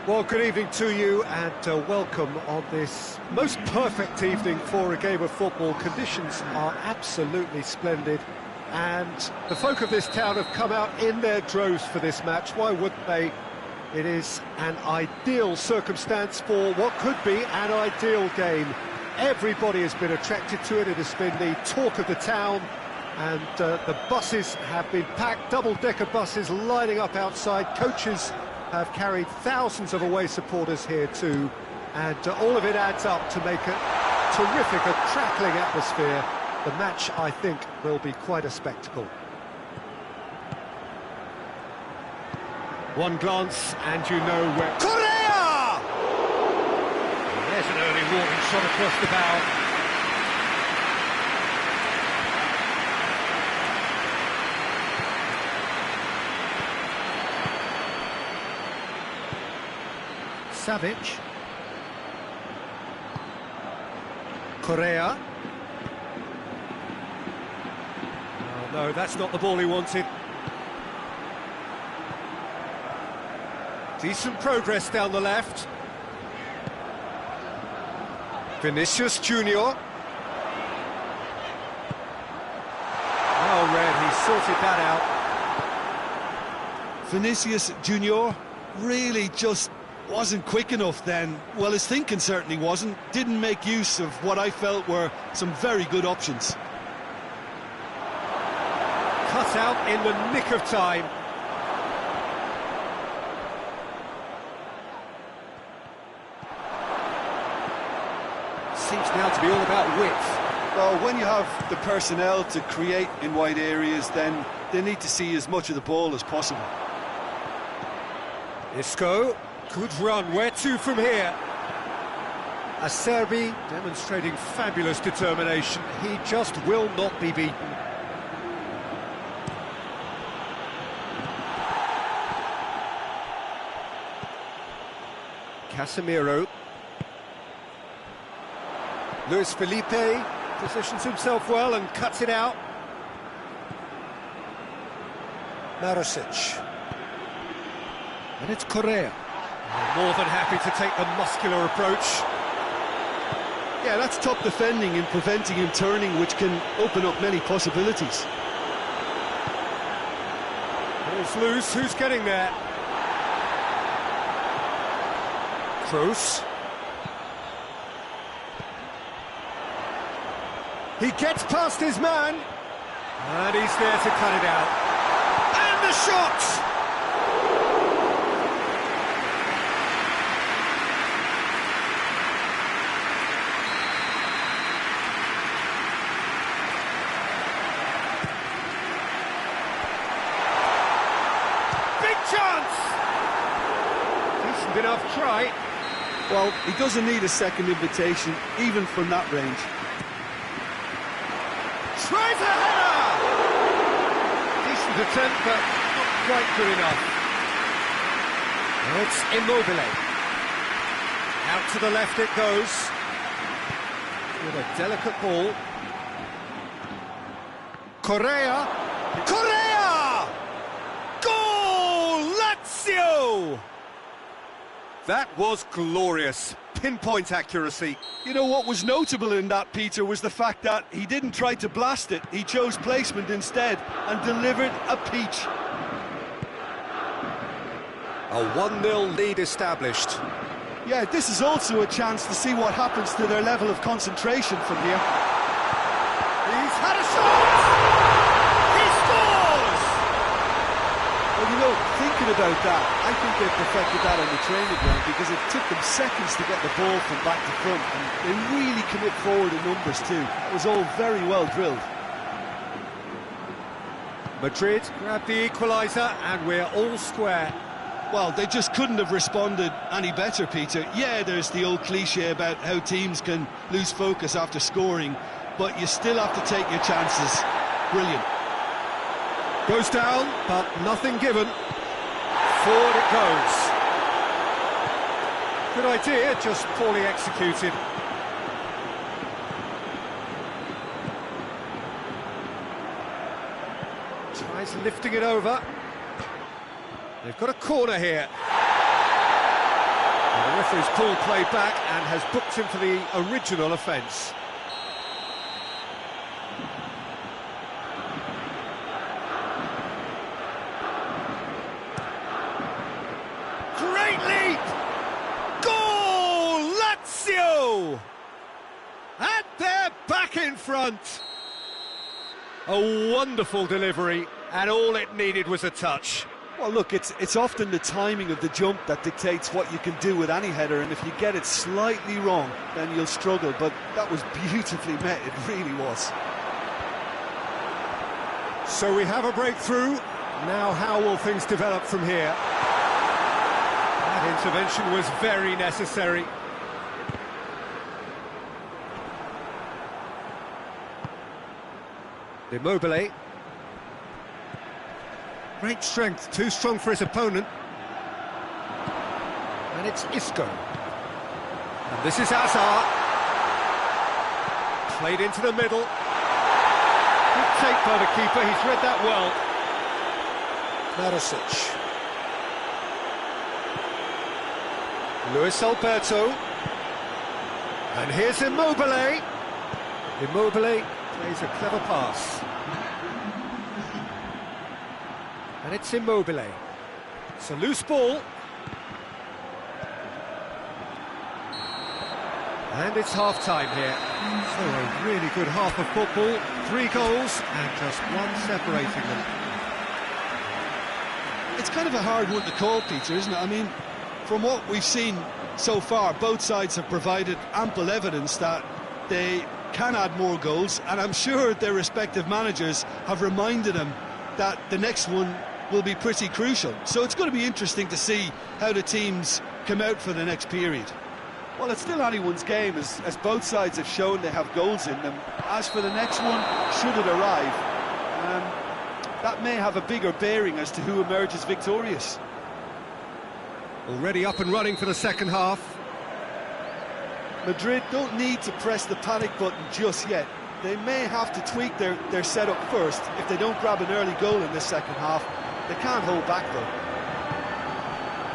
Well, good evening to you and welcome on this most perfect evening for a game of football. Conditions are absolutely splendid and the folk of this town have come out in their droves for this match. Why wouldn't they? It is an ideal circumstance for what could be an ideal game. Everybody has been attracted to it. It has been the talk of the town, and the buses have been packed, double-decker buses lining up outside. Coaches have carried thousands of away supporters here too, and all of it adds up to make a terrific, crackling atmosphere. The match, I think, will be quite a spectacle. One glance and you know where... Correa! There's an early warning shot across the bow. Savic. Correa. Oh, no, that's not the ball he wanted. Decent progress down the left. Vinicius Junior. Well read, he sorted that out. Vinicius Junior really just wasn't quick enough then. Well, his thinking certainly wasn't. Didn't make use of what I felt were some very good options. Cut out in the nick of time. Seems now to be all about width. Well, when you have the personnel to create in wide areas, then they need to see as much of the ball as possible. Isco. Good run, where to from here? Acerbi demonstrating fabulous determination. He just will not be beaten. Casemiro. Luis Felipe positions himself well and cuts it out. Marosic. And it's Correa. More than happy to take the muscular approach. Yeah, that's top defending and preventing him turning, which can open up many possibilities. Ball's loose, who's getting there? Kroos. He gets past his man. And he's there to cut it out. And the shot! Chance! Decent enough try. Well, he doesn't need a second invitation, even from that range. Tries a header! Decent attempt, but not quite good enough. Now it's Immobile. Out to the left it goes. With a delicate ball. Correa! Correa! That was glorious. Pinpoint accuracy. You know what was notable in that, Peter, was the fact that he didn't try to blast it. He chose placement instead and delivered a peach. A 1-0 lead established. Yeah, this is also a chance to see what happens to their level of concentration from here. He's had a shot! He scores! Well, you know, thinking about that, I think they perfected that on the training ground because it took them seconds to get the ball from back to front, and they really commit forward in numbers too. It was all very well drilled. Madrid grabbed the equaliser and we're all square. Well, they just couldn't have responded any better, Peter. Yeah, there's the old cliche about how teams can lose focus after scoring, but you still have to take your chances. Brilliant. Goes down, but nothing given. Forward it goes. Good idea, just poorly executed. Tries lifting it over. They've got a corner here. The referee's pulled play back and has booked him for the original offence. Great leap! Goal! Lazio! And they're back in front! A wonderful delivery, and all it needed was a touch. Well, look, it's often the timing of the jump that dictates what you can do with any header, and if you get it slightly wrong, then you'll struggle, but that was beautifully met, it really was. So we have a breakthrough. Now how will things develop from here? That intervention was very necessary. Immobile. Great strength, too strong for his opponent. And it's Isco. And this is Hazard. Played into the middle. Good take by the keeper, he's read that well. Maricic. Luis Alberto. And here's Immobile. Immobile plays a clever pass. And it's Immobile. It's a loose ball. And it's half-time here. So a really good half of football. 3 goals and just one separating them. It's kind of a hard one to call, Peter, isn't it? I mean, from what we've seen so far, both sides have provided ample evidence that they can add more goals, and I'm sure their respective managers have reminded them that the next one will be pretty crucial. So it's going to be interesting to see how the teams come out for the next period. Well, it's still anyone's game, as both sides have shown they have goals in them. As for the next one, should it arrive, that may have a bigger bearing as to who emerges victorious. Already up and running for the second half. Madrid don't need to press the panic button just yet. They may have to tweak their setup first if they don't grab an early goal in this second half. They can't hold back, though.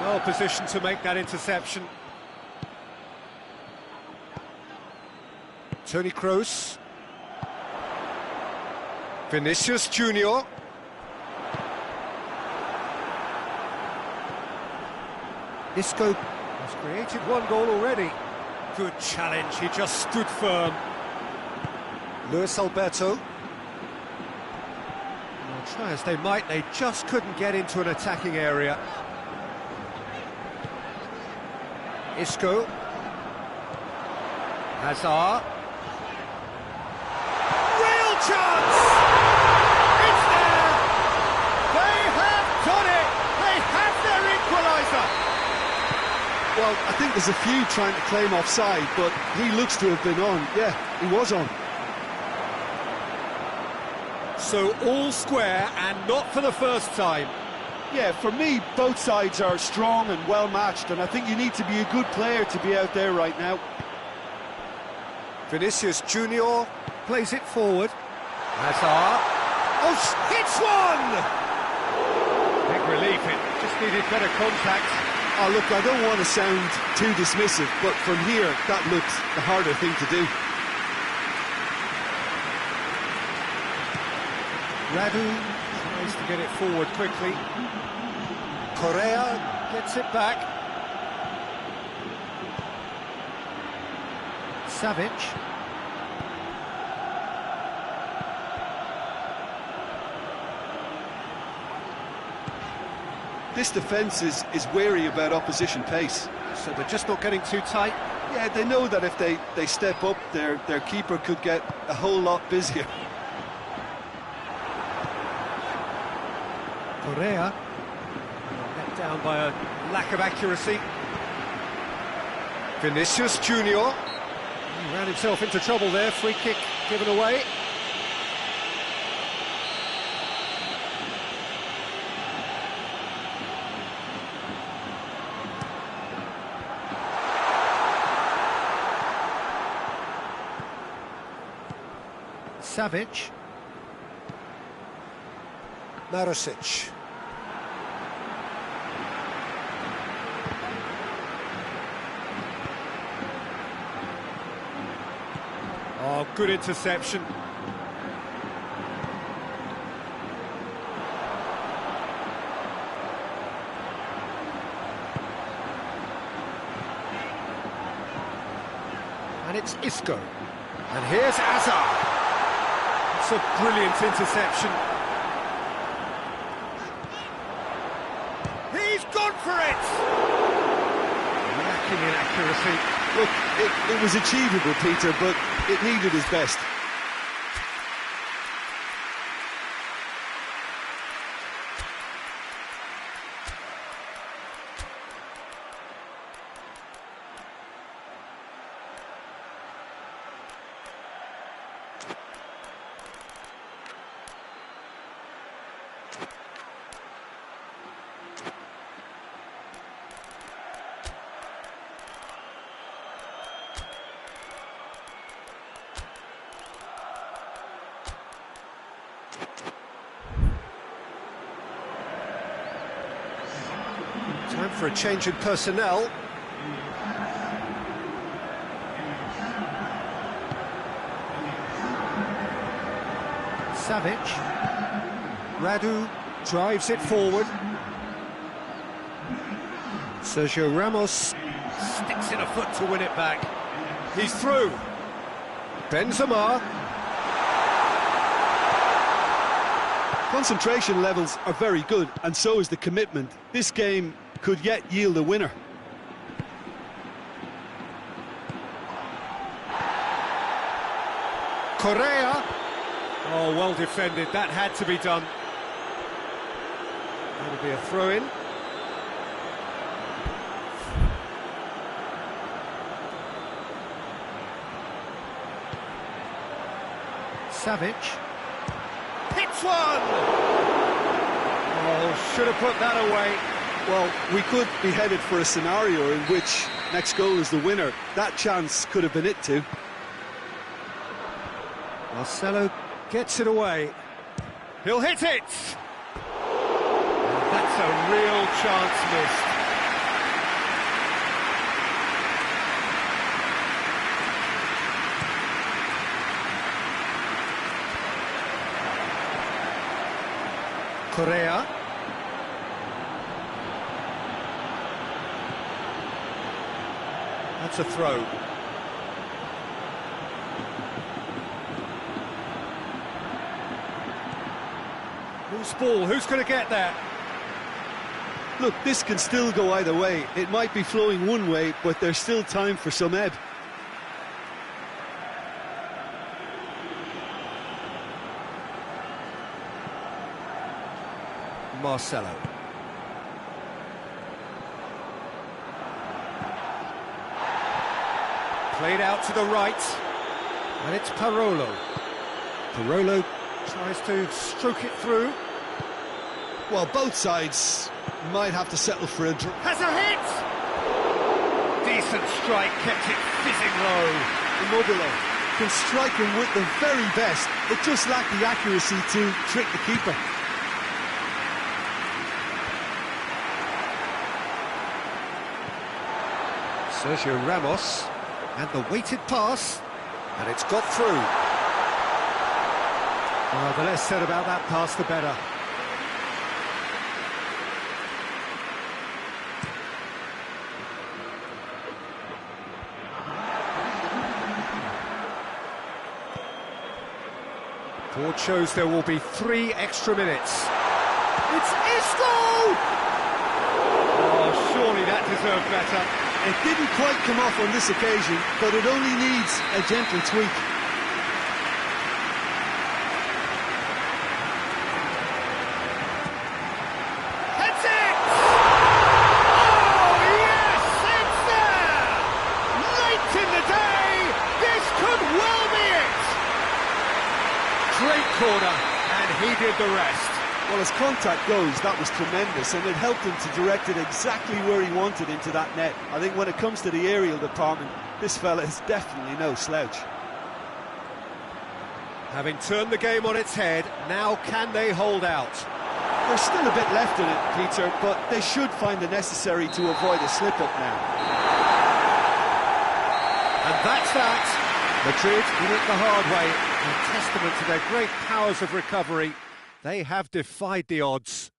Well positioned to make that interception. Toni Kroos. Vinicius Junior. Isco has created 1 goal already. Good challenge, he just stood firm. Luis Alberto. Well, try as they might, they just couldn't get into an attacking area. Isco. Hazard. Real chance! It's there! They have done it! They have their equaliser! Well, I think there's a few trying to claim offside, but he looks to have been on. Yeah, he was on. So all square, and not for the first time. Yeah, for me, both sides are strong and well matched, and I think you need to be a good player to be out there right now. Vinicius Junior plays it forward. Hazard. Oh, hits one! Big relief, it just needed better contact. Oh, look, I don't want to sound too dismissive, but from here, that looked the harder thing to do. Radu tries to get it forward quickly. Correa gets it back. Savic. This defence is wary about opposition pace. So they're just not getting too tight. Yeah, they know that if they step up, their keeper could get a whole lot busier. Correa. Let down by a lack of accuracy. Vinicius Junior. He ran himself into trouble there. Free kick given away. Savic. Maricic. Good interception. And it's Isco. And here's Yaza. It's a brilliant interception. He's gone for it! Lacking in accuracy. Look, it was achievable, Peter, but it needed his best. Time for a change in personnel. Savic. Radu drives it forward. Sergio Ramos sticks in a foot to win it back. He's through. Benzema. Concentration levels are very good, and so is the commitment. This game could yet yield a winner. Correa. Oh, well defended. That had to be done. That'll be a throw-in. Savic. Hits one! Oh, should have put that away. Well, we could be headed for a scenario in which next goal is the winner. That chance could have been it too. Marcelo gets it away. He'll hit it! And that's a real chance missed. Correa. That's a throw. Loose ball, who's going to get that? Look, this can still go either way. It might be flowing one way, but there's still time for some ebb. Marcelo. Played out to the right, and it's Parolo. Parolo tries to stroke it through. Well, both sides might have to settle for a draw. Has a hit! Decent strike, kept it fizzing low. Immobile can strike him with the very best. It just lacked the accuracy to trick the keeper. Sergio Ramos, and the weighted pass, and it's got through. Well, the less said about that pass, the better. Board shows there will be 3 extra minutes. It's Isco! Oh, surely that deserved better. It didn't quite come off on this occasion, but it only needs a gentle tweak. That's it! Oh, yes, it's there! Late in the day, this could well be it! Great corner, and he did the rest. Well, as contact goes, that was tremendous, and it helped him to direct it exactly where he wanted into that net. I think when it comes to the aerial department, this fella is definitely no slouch. Having turned the game on its head, now can they hold out? There's still a bit left in it, Peter, but they should find the necessary to avoid a slip-up now. And that's that. Madrid did it the hard way, a testament to their great powers of recovery. They have defied the odds.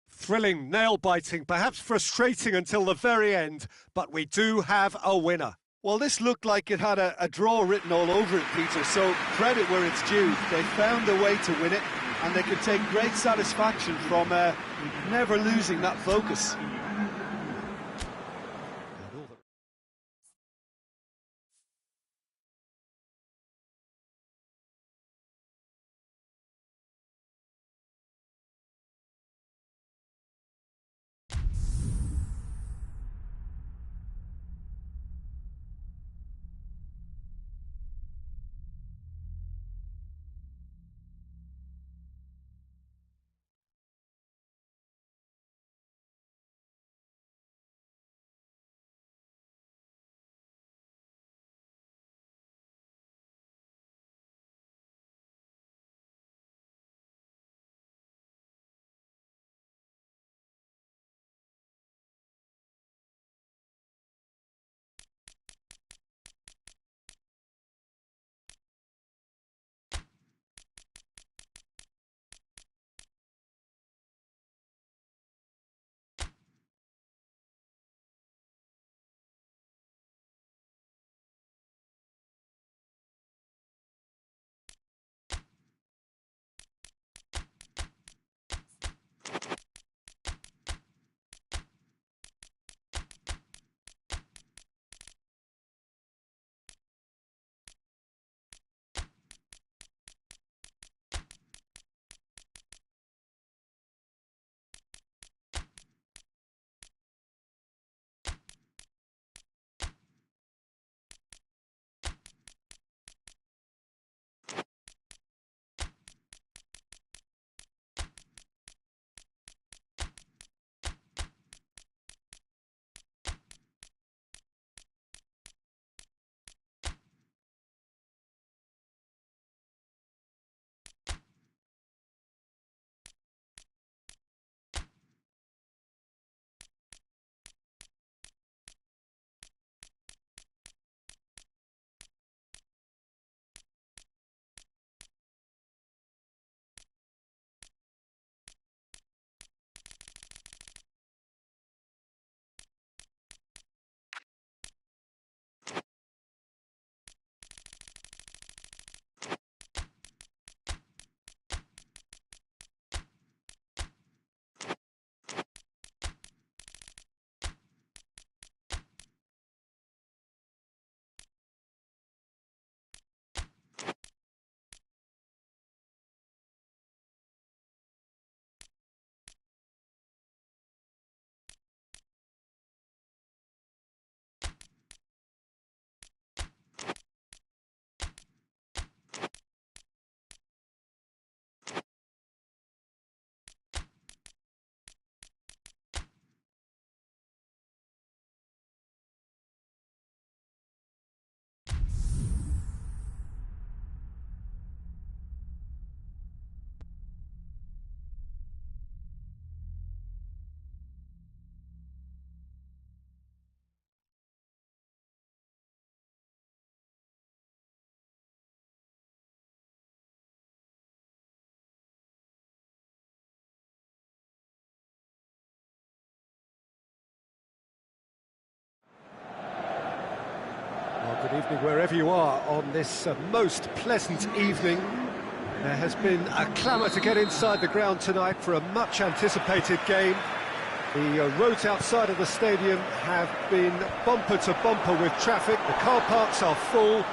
Thrilling, nail-biting, perhaps frustrating until the very end, but we do have a winner. Well, this looked like it had a draw written all over it, Peter, so credit where it's due. They found a way to win it, and they can take great satisfaction from never losing that focus. Well, good evening wherever you are on this most pleasant evening. There has been a clamour to get inside the ground tonight for a much-anticipated game. The roads outside of the stadium have been bumper to bumper with traffic. The car parks are full.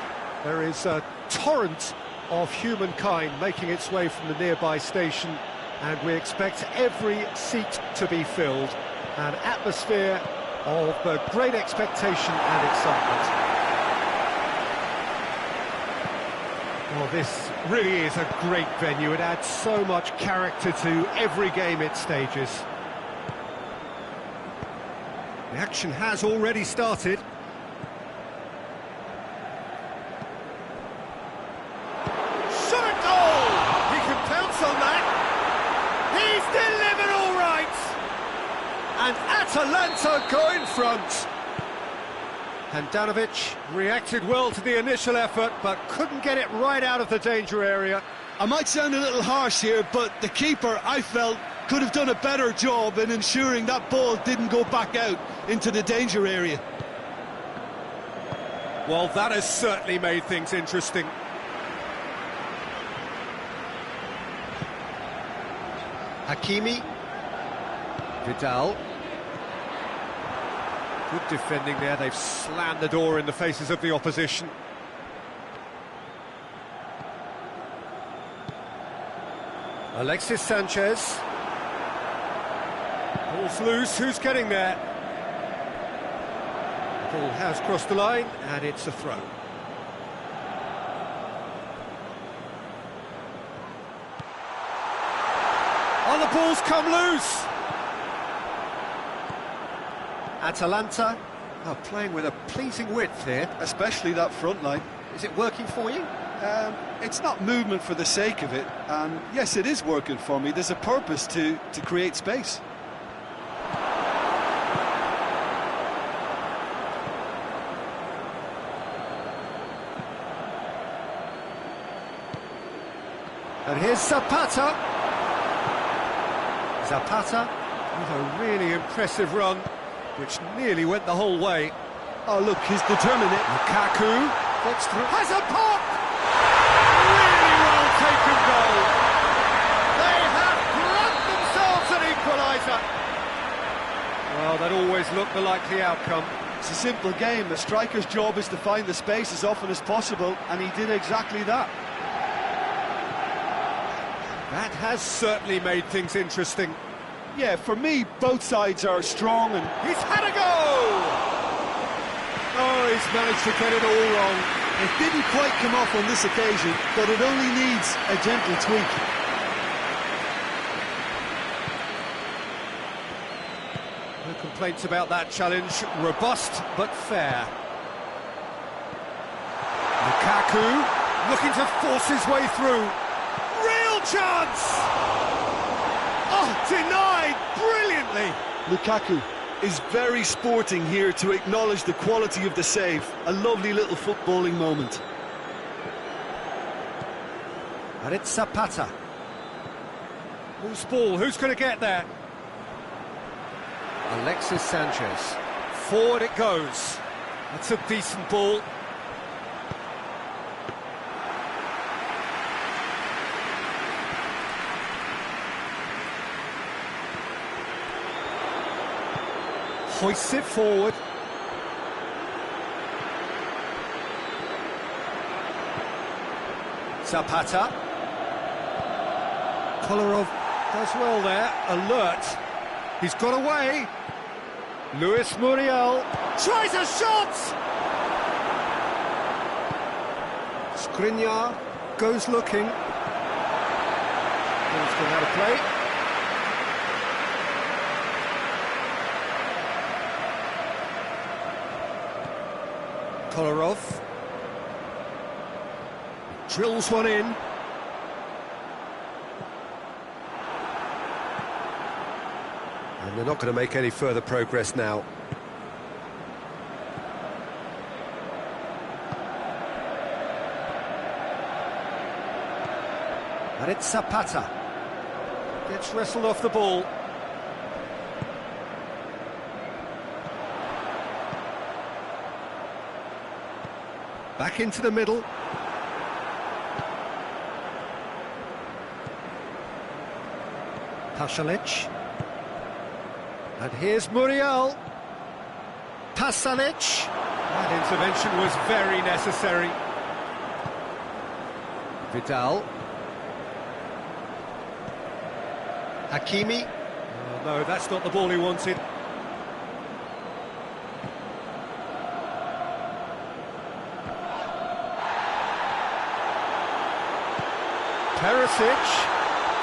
There is a torrent of humankind making its way from the nearby station, and we expect every seat to be filled. An atmosphere of great expectation and excitement. Well, this really is a great venue. It adds so much character to every game it stages. The action has already started. Shot at goal! He can pounce on that. He's delivered all right. And Atalanta go in front. Handanovic reacted well to the initial effort, but couldn't get it right out of the danger area. I might sound a little harsh here, but the keeper, I felt, could have done a better job in ensuring that ball didn't go back out into the danger area. Well, that has certainly made things interesting. Hakimi. Vidal. Good defending there. They've slammed the door in the faces of the opposition. Alexis Sanchez. Ball's loose. Who's getting there? The ball has crossed the line, and it's a throw. Oh, the ball's come loose! Atalanta are playing with a pleasing width here. Especially that front line. Is it working for you? It's not movement for the sake of it, and yes, it is working for me. There's a purpose to create space. And here's Zapata. Zapata with a really impressive run, which nearly went the whole way. Oh, look, he's determined it. Lukaku gets through. Has a pop! Really well taken goal. They have grabbed themselves an equaliser. Well, that always looked the likely outcome. It's a simple game. The striker's job is to find the space as often as possible, and he did exactly that. That has certainly made things interesting. Yeah, for me, both sides are strong and... He's had a go! Oh, he's managed to get it all wrong. It didn't quite come off on this occasion, but it only needs a gentle tweak. No complaints about that challenge. Robust, but fair. Lukaku looking to force his way through. Real chance! Oh, denied brilliantly! Lukaku is very sporting here to acknowledge the quality of the save. A lovely little footballing moment. And it's Zapata. Loose ball, who's going to get there? Alexis Sanchez. Forward it goes. That's a decent ball. Hoists it forward. Zapata. Kolarov does well there, alert. He's got away. Luis Muriel tries a shot! Skriniar goes looking. Ball's gone out of play. Kolarov drills one in. And they're not going to make any further progress now. And it's Zapata. Gets wrestled off the ball. Back into the middle. Pasalic. And here's Muriel. Pasalic. That intervention was very necessary. Vidal. Hakimi. Oh, no, that's not the ball he wanted. Perisic,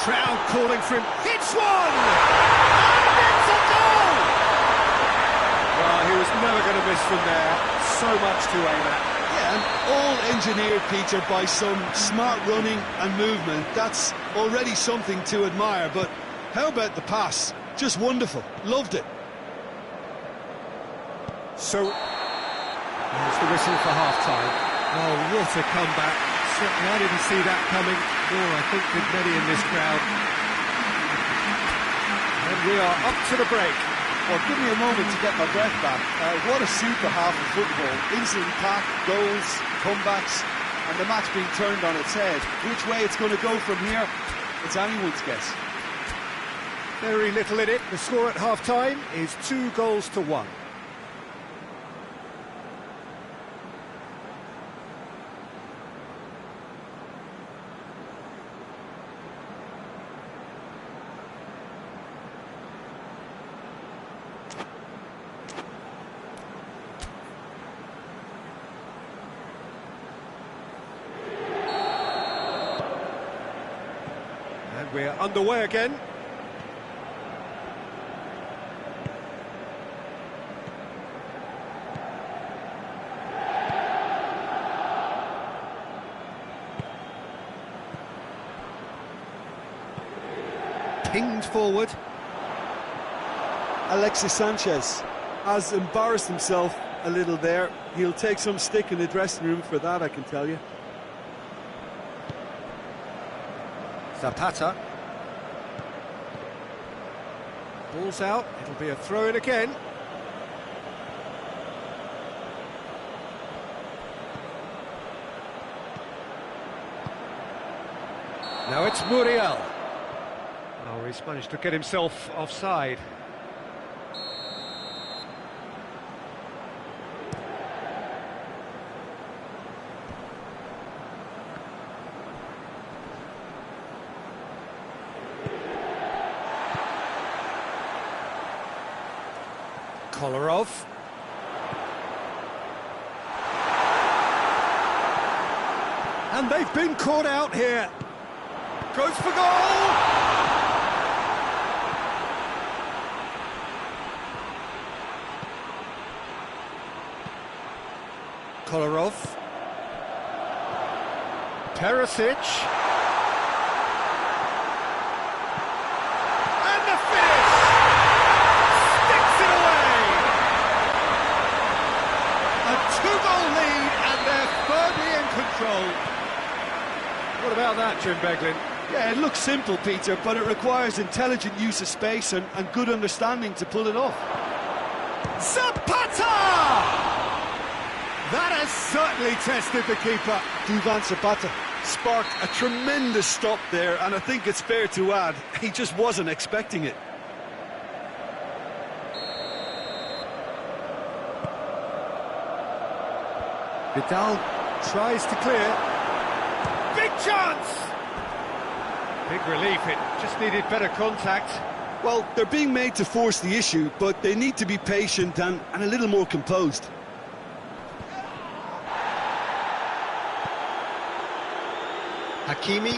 crowd calling for him, hits one! And it's a goal! Well, he was never going to miss from there, so much to aim at. Yeah, and all engineered, Peter, by some smart running and movement. That's already something to admire, but how about the pass? Just wonderful, loved it. So, There's the whistle for half-time. Oh, what a comeback. Certainly I didn't see that coming, nor I think did many in this crowd. And we are up to the break. Well, give me a moment to get my breath back. What a super half of football. Instantly packed, goals, comebacks, and the match being turned on its head. Which way it's going to go from here, it's anyone's guess. Very little in it. The score at half-time is 2-1. And we're underway again. Pinged forward. Alexis Sanchez has embarrassed himself a little there. He'll take some stick in the dressing room for that, I can tell you. Zapata. Ball's out, it'll be a throw-in again. Now it's Muriel. Oh, he's managed to get himself offside. Kolarov. And they've been caught out here. Goes for goal! Kolarov. Perisic. And the finish! Sticks it away! A 2-goal lead and they're firmly in control. What about that, Jim Beglin? Yeah, it looks simple, Peter, but it requires intelligent use of space and good understanding to pull it off. Zapata! That has certainly tested the keeper. Duvan Zapata sparked a tremendous stop there, and I think it's fair to add, he just wasn't expecting it. Vidal tries to clear. Big chance! Big relief, it just needed better contact. Well, they're being made to force the issue, but they need to be patient and a little more composed. Hakimi.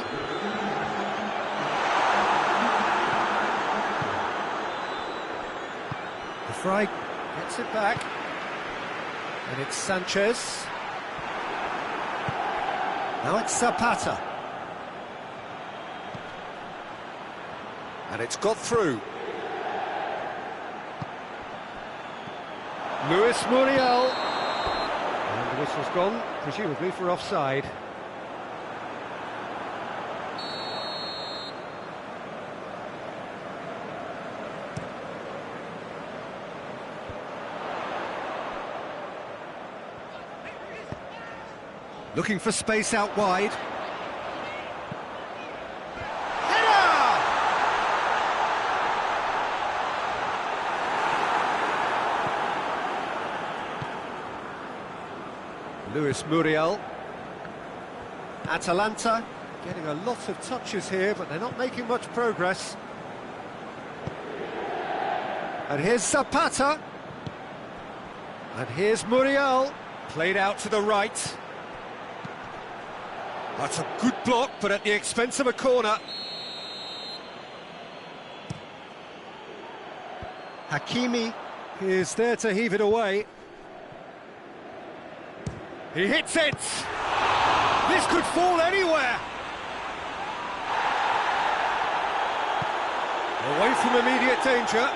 The Fry gets it back. And it's Sanchez. Now it's Zapata. And it's got through. Luis Muriel. And the whistle's gone, presumably for offside. Looking for space out wide. Header! Luis Muriel. Atalanta getting a lot of touches here, but they're not making much progress. And here's Zapata. And here's Muriel. Played out to the right. That's a good block, but at the expense of a corner. Hakimi is there to heave it away. He hits it! This could fall anywhere! Away from immediate danger.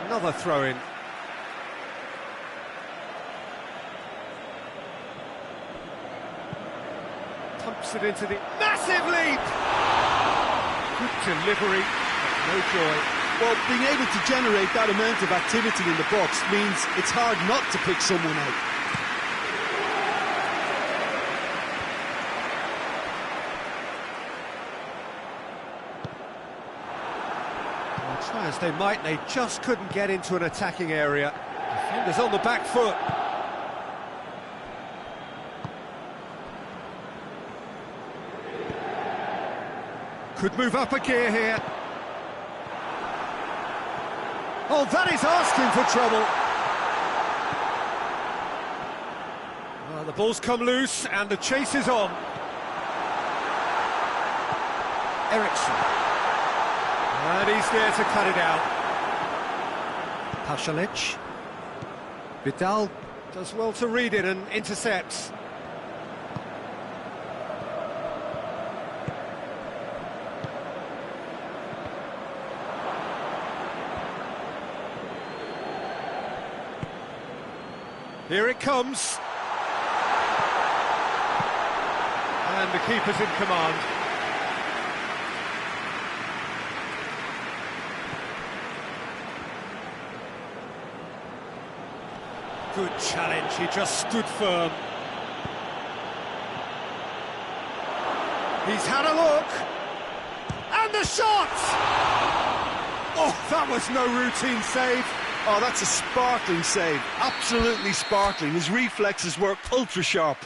Another throw-in. Pumps it into the massive leap! Good delivery, but no joy. Well, being able to generate that amount of activity in the box means it's hard not to pick someone out. Well, try as they might, they just couldn't get into an attacking area. Defenders on the back foot. Could move up a gear here. Oh, that is asking for trouble. Well, the ball's come loose and the chase is on. Eriksson. And he's there to cut it out. Pasalic. Vidal does well to read it and intercepts. Here it comes. And the keeper's in command. Good challenge, he just stood firm. He's had a look. And the shot! Oh, that was no routine save. Oh, that's a sparkling save. Absolutely sparkling. His reflexes were ultra sharp.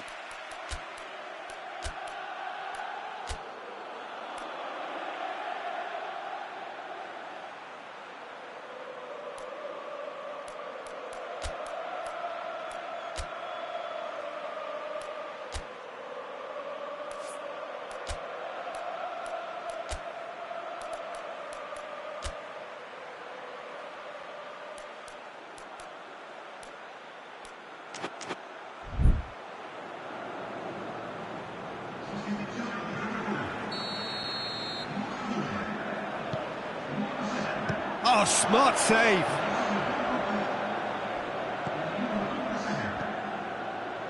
Oh, smart save.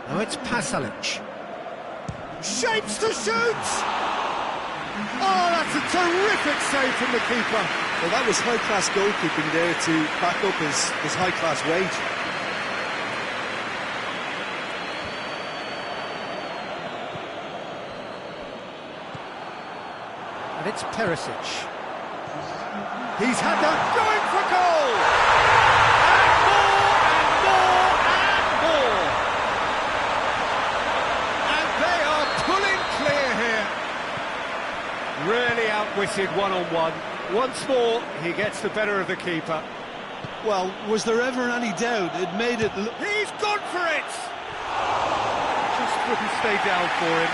Now it's Pasalic. Shapes to shoot! Oh, that's a terrific save from the keeper. Well, that was high-class goalkeeping there to back up his high-class wage. And it's Perisic. He's had that going for goal! And more and more and more! And they are pulling clear here. Really outwitted one-on-one. Once more, he gets the better of the keeper. Well, was there ever any doubt? It made it look... He's gone for it! Just couldn't stay down for him.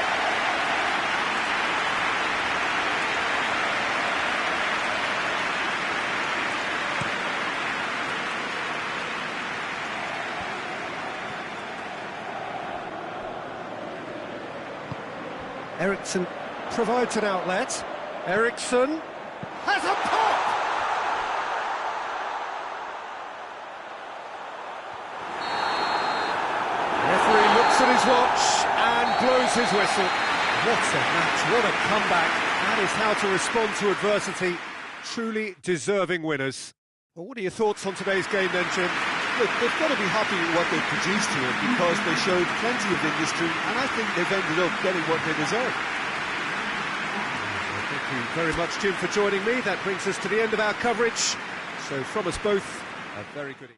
Eriksson provides an outlet. Eriksson has a pop! The referee looks at his watch and blows his whistle. What a match, what a comeback. That is how to respond to adversity. Truly deserving winners. Well, what are your thoughts on today's game then, Jim? Look, they've got to be happy with what they've produced here because they showed plenty of industry and I think they've ended up getting what they deserve. Thank you very much, Jim, for joining me. That brings us to the end of our coverage. So from us both, a very good evening.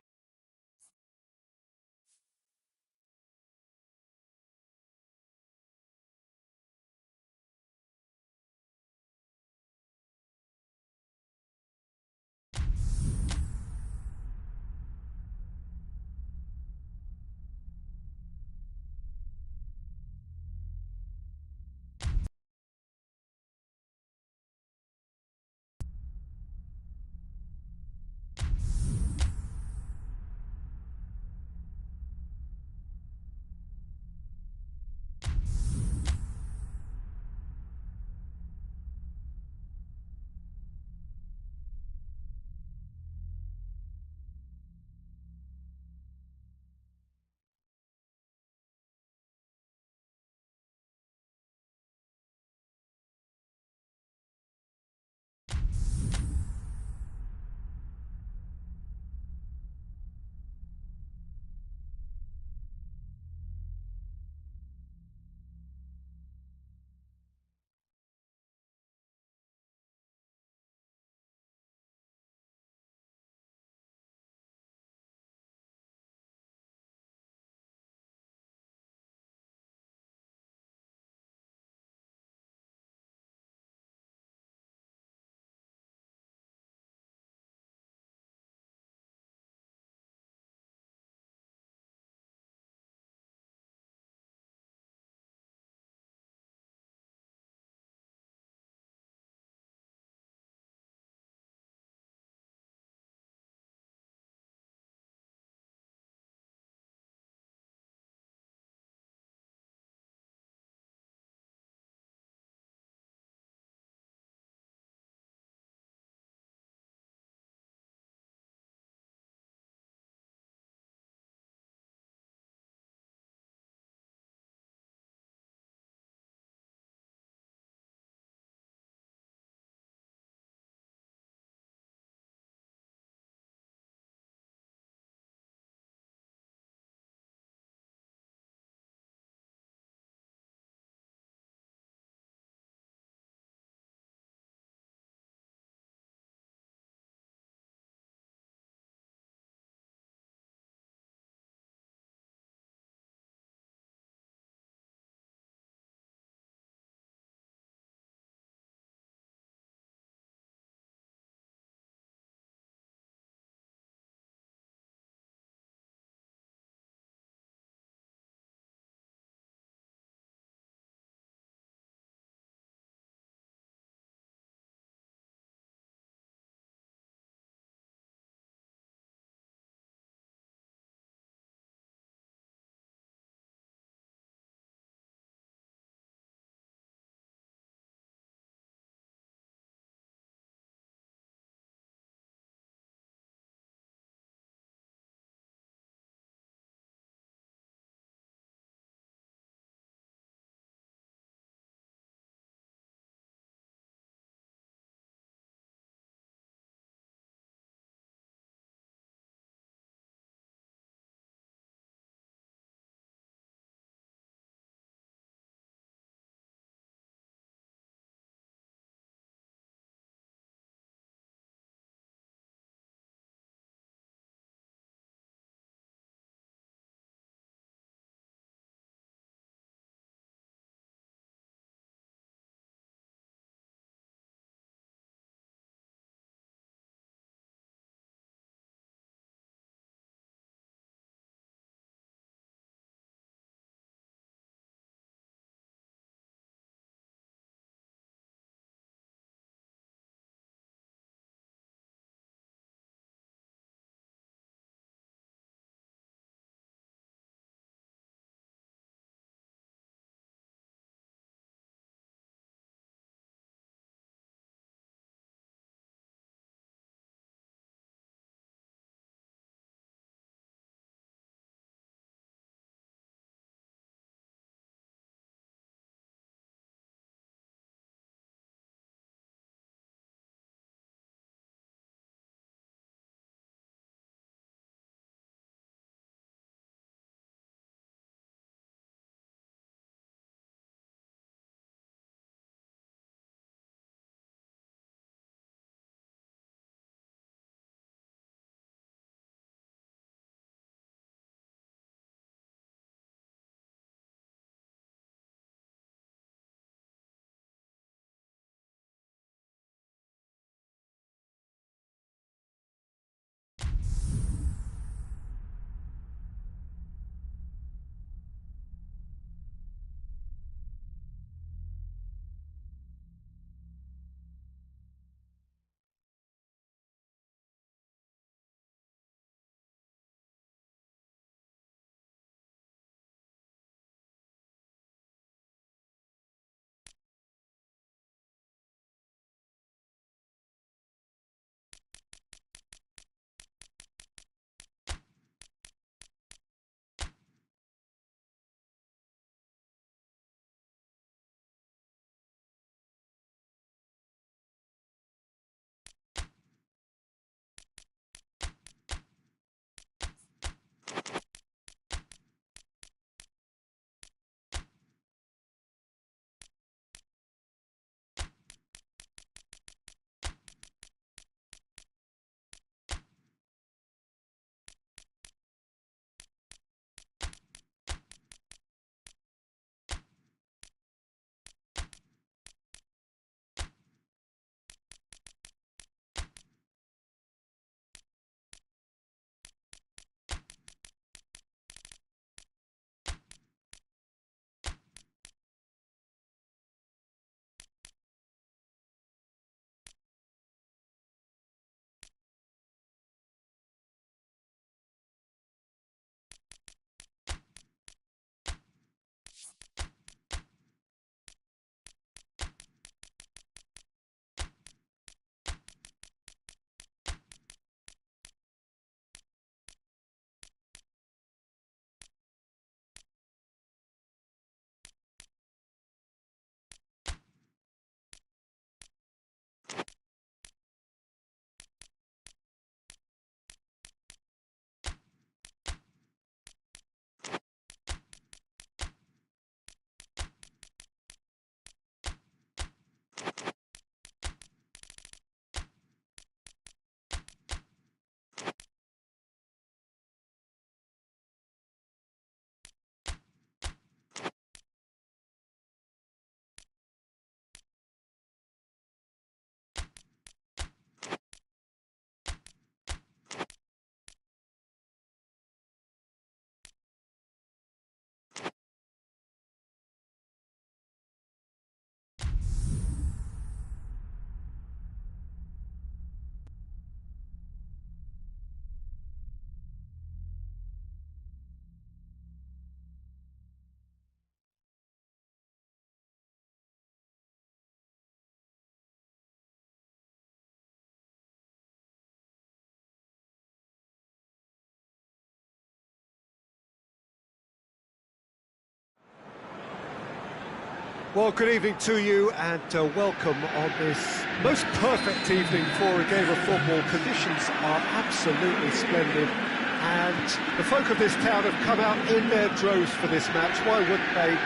Well, good evening to you and welcome on this most perfect evening for a game of football. Conditions are absolutely splendid and the folk of this town have come out in their droves for this match. Why wouldn't they?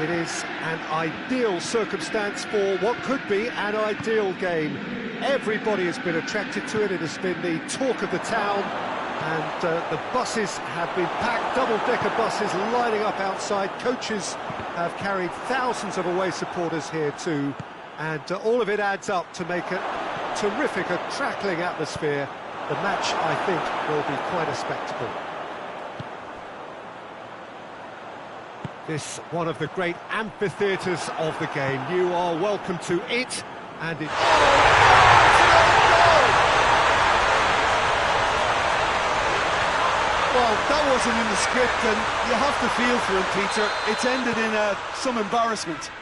It is an ideal circumstance for what could be an ideal game. Everybody has been attracted to it. It has been the talk of the town. And the buses have been packed, double-decker buses lining up outside. Coaches have carried thousands of away supporters here too. And all of it adds up to make a terrific, a crackling atmosphere. The match, I think, will be quite a spectacle. This one of the great amphitheatres of the game. You are welcome to it, and it... Well, that wasn't in the script, and you have to feel for him, Peter. It's ended in some embarrassment.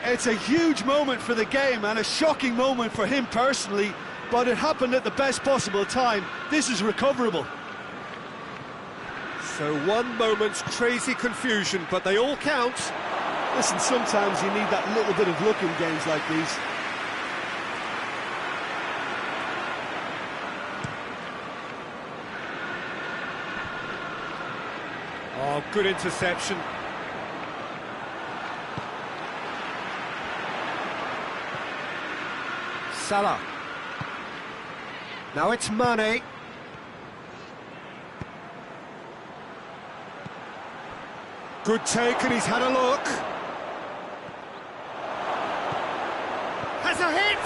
It's a huge moment for the game, and a shocking moment for him personally, but it happened at the best possible time. This is recoverable. So one moment's crazy confusion, but they all count. Listen, sometimes you need that little bit of luck in games like these. Oh, good interception. Salah. Now it's Mane. Good take, and he's had a look. Has a hit!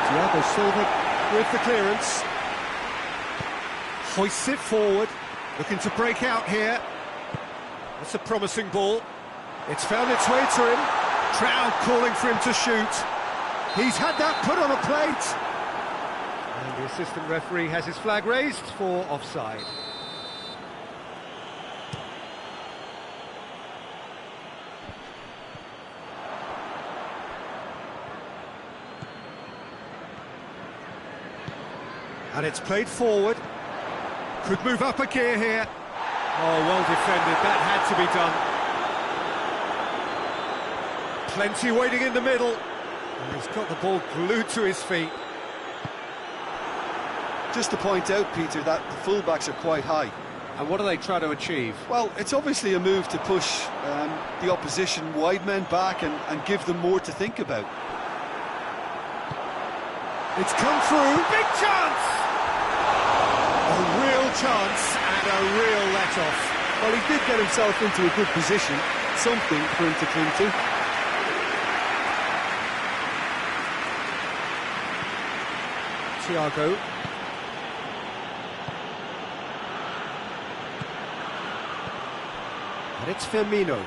Thiago Silva with the clearance. Hoists it forward. Looking to break out here. That's a promising ball. It's found its way to him. Crowd calling for him to shoot. He's had that put on a plate. And the assistant referee has his flag raised for offside. And it's played forward. Could move up a gear here. Oh, well defended. That had to be done. Plenty waiting in the middle. And he's got the ball glued to his feet. Just to point out, Peter, that the fullbacks are quite high. And what do they try to achieve? Well, it's obviously a move to push the opposition wide men back and give them more to think about. It's come through. Big chance! A real chance and a real let-off. Well, he did get himself into a good position, something for him to cling to. Thiago. And it's Firmino.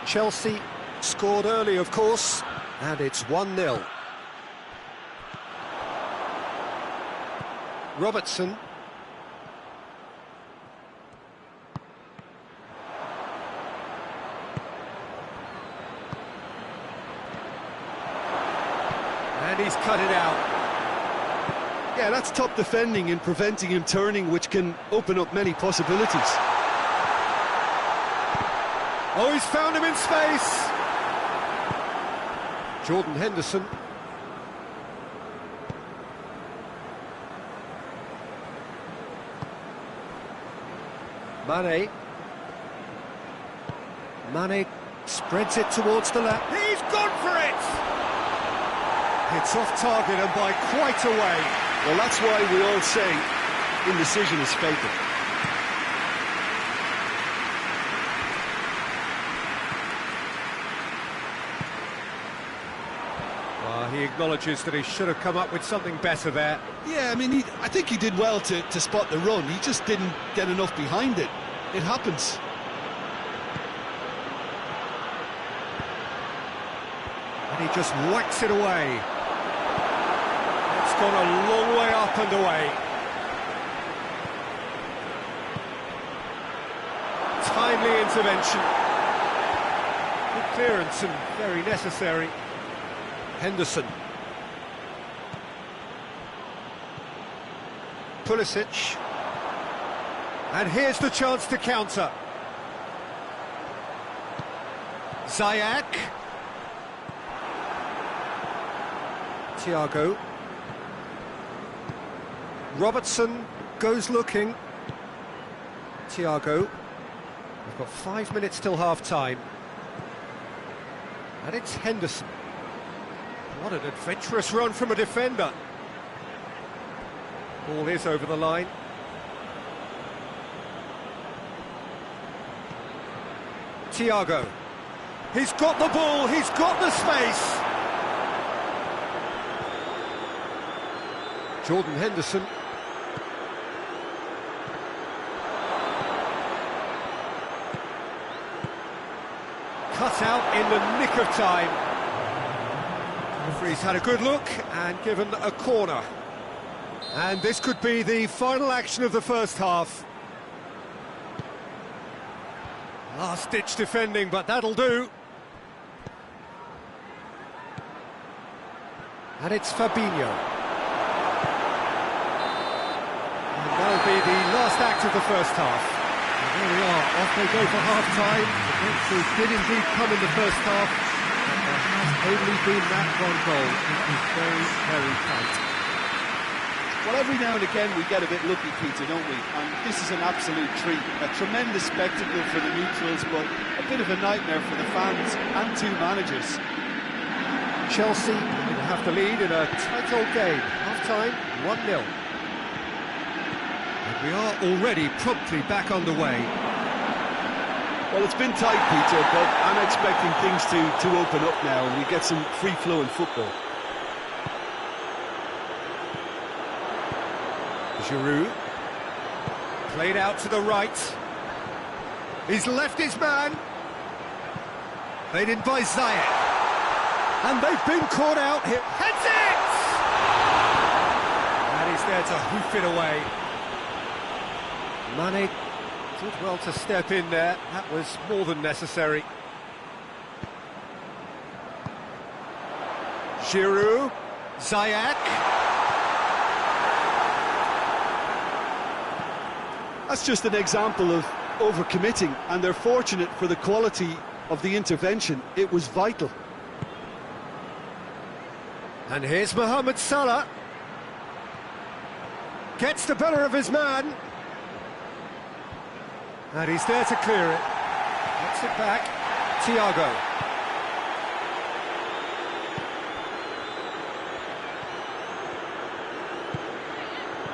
Chelsea scored early, of course, and it's 1-0. Robertson. And he's cut it out. Yeah, that's top defending and preventing him turning, which can open up many possibilities. Oh, he's found him in space. Jordan Henderson. Mane spreads it towards the left. He's gone for it! It's off target and by quite a way. Well, that's why we all say indecision is fatal. Well, he acknowledges that he should have come up with something better there. Yeah, I mean, I think he did well to spot the run. He just didn't get enough behind it. It happens. And he just whacks it away. It's gone a long way up and away. Timely intervention. Good clearance and very necessary. Henderson. Pulisic. And here's the chance to counter. Ziyech. Thiago. Robertson goes looking. Thiago. We've got 5 minutes till half-time. And it's Henderson. What an adventurous run from a defender. Ball is over the line. Thiago. He's got the ball, he's got the space. Jordan Henderson. Cut out in the nick of time. The referee's had a good look and given a corner. And this could be the final action of the first half. Last-ditch defending, but that'll do. And it's Fabinho. And that'll be the last act of the first half. And there we are, off they go for half-time. The breakthrough did indeed come in the first half, but there has only been that one goal. It was very, very tight. Well, every now and again we get a bit lucky, Peter, don't we? And this is an absolute treat. A tremendous spectacle for the neutrals, but a bit of a nightmare for the fans and two managers. Chelsea will have the lead in a tight old game. Half-time, 1-0. And we are already promptly back underway. Well, it's been tight, Peter, but I'm expecting things to open up now and we get some free-flowing football. Giroud, played out to the right. He's left his man. Played in by Ziyech. And they've been caught out here. Heads it! And he's there to hoof it away. Mane did well to step in there. That was more than necessary. Giroud, Ziyech. That's just an example of overcommitting, and they're fortunate for the quality of the intervention. It was vital. And here's Mohamed Salah. Gets the better of his man. And he's there to clear it. Gets it back. Thiago.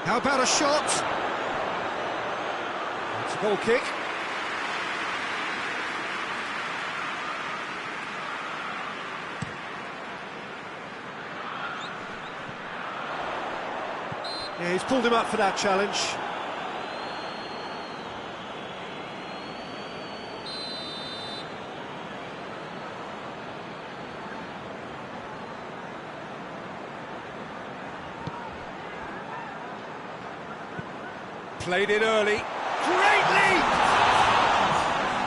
How about a shot? Goal kick. Yeah, he's pulled him up for that challenge. Played it early. Great leap!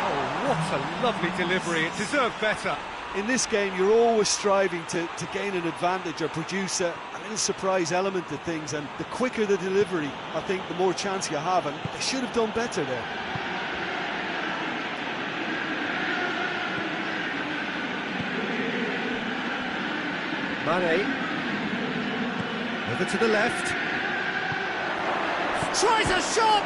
Oh, what a lovely delivery. It deserved better. In this game, you're always striving to gain an advantage or produce a little surprise element to things, and the quicker the delivery, I think, the more chance you have, and they should have done better there. Mane. Over to the left. Tries a shot!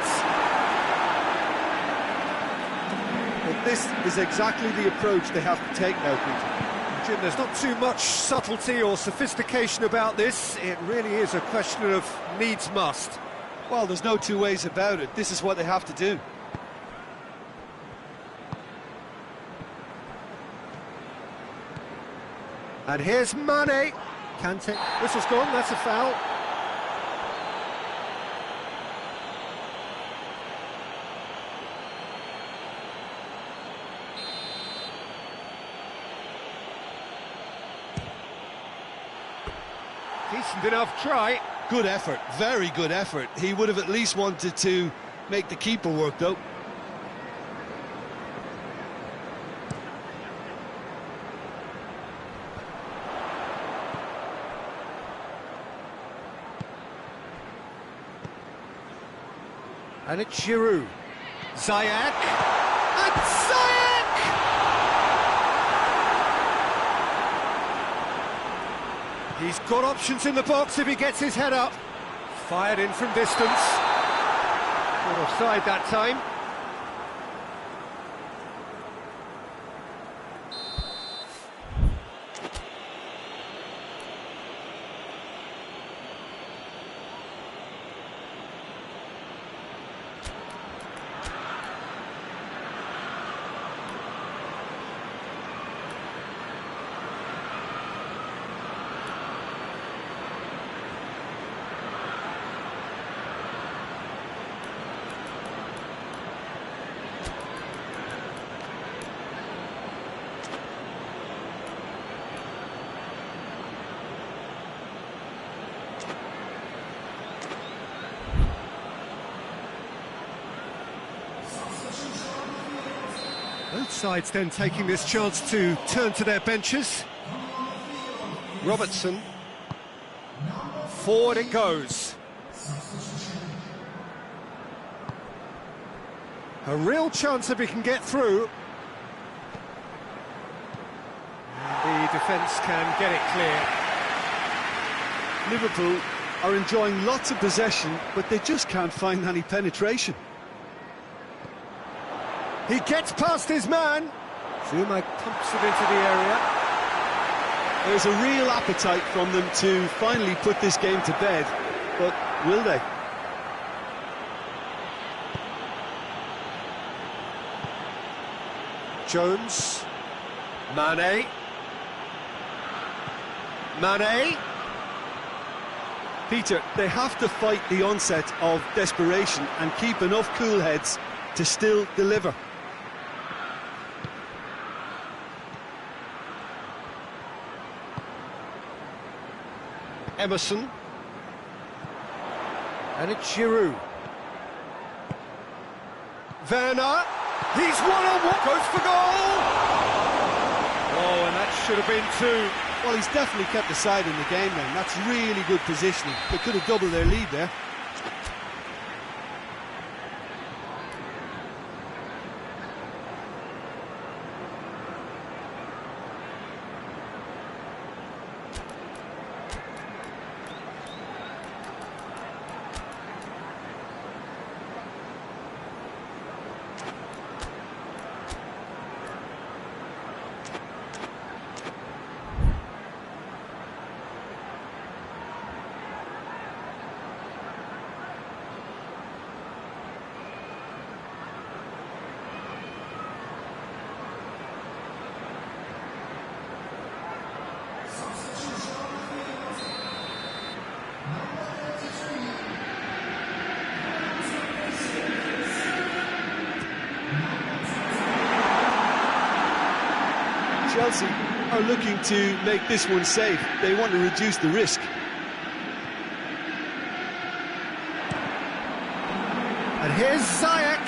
But this is exactly the approach they have to take now, Peter. Jim, there's not too much subtlety or sophistication about this. It really is a question of needs must. Well, there's no two ways about it. This is what they have to do. And here's Mane. Kante. Whistle's gone, that's a foul. Decent enough try. Good effort, very good effort. He would have at least wanted to make the keeper work, though. And it's Giroud. Ziyech. And Ziyech! He's got options in the box if he gets his head up. Fired in from distance. Not offside that time. Both sides then taking this chance to turn to their benches. Robertson. Forward it goes. A real chance if he can get through. And the defence can get it clear. Liverpool are enjoying lots of possession, but they just can't find any penetration. He gets past his man. Zuma pumps it into the area. There's a real appetite from them to finally put this game to bed, but will they? Jones. Mane. Mane. Peter, they have to fight the onset of desperation and keep enough cool heads to still deliver. Emerson. And it's Giroud. Werner. He's one-on-one. Goes for goal. Oh, and that should have been two. Well, he's definitely kept the side in the game then. That's really good positioning. They could have doubled their lead there. Chelsea are looking to make this one safe. They want to reduce the risk. And here's Ziyech.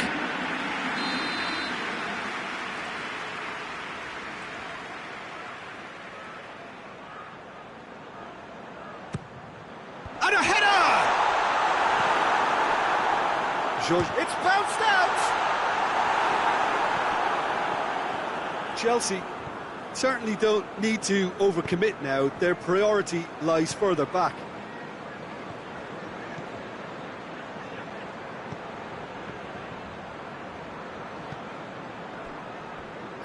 And a header! It's bounced out! Chelsea certainly don't need to overcommit now. Their priority lies further back.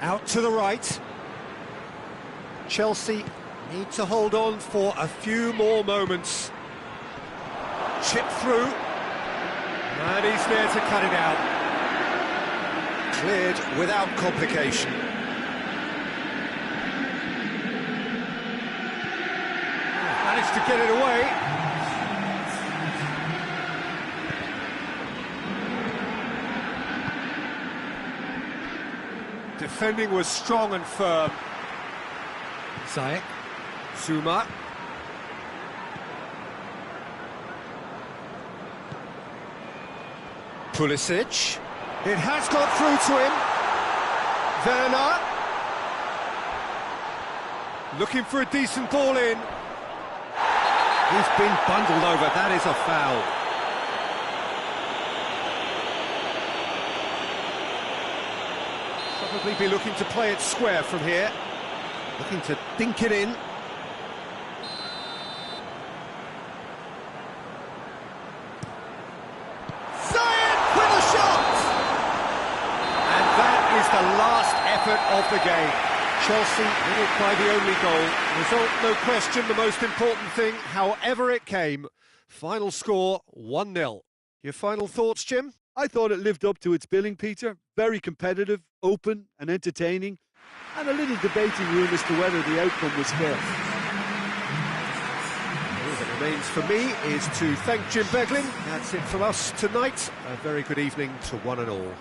Out to the right. Chelsea need to hold on for a few more moments. Chip through. And he's there to cut it out. Cleared without complication. Managed to get it away. Defending was strong and firm. Ziyech. Zuma. Pulisic. It has got through to him. Werner. Looking for a decent ball in. He's been bundled over. That is a foul. Probably be looking to play it square from here. Looking to dink it in. With a shot! And that is the last effort of the game. Chelsea win it by the only goal. Result, no question, the most important thing, however it came. Final score, 1-0. Your final thoughts, Jim? I thought it lived up to its billing, Peter. Very competitive, open and entertaining, and a little debating room as to whether the outcome was fair. All that remains for me is to thank Jim Beglin. That's it from us tonight. A very good evening to one and all.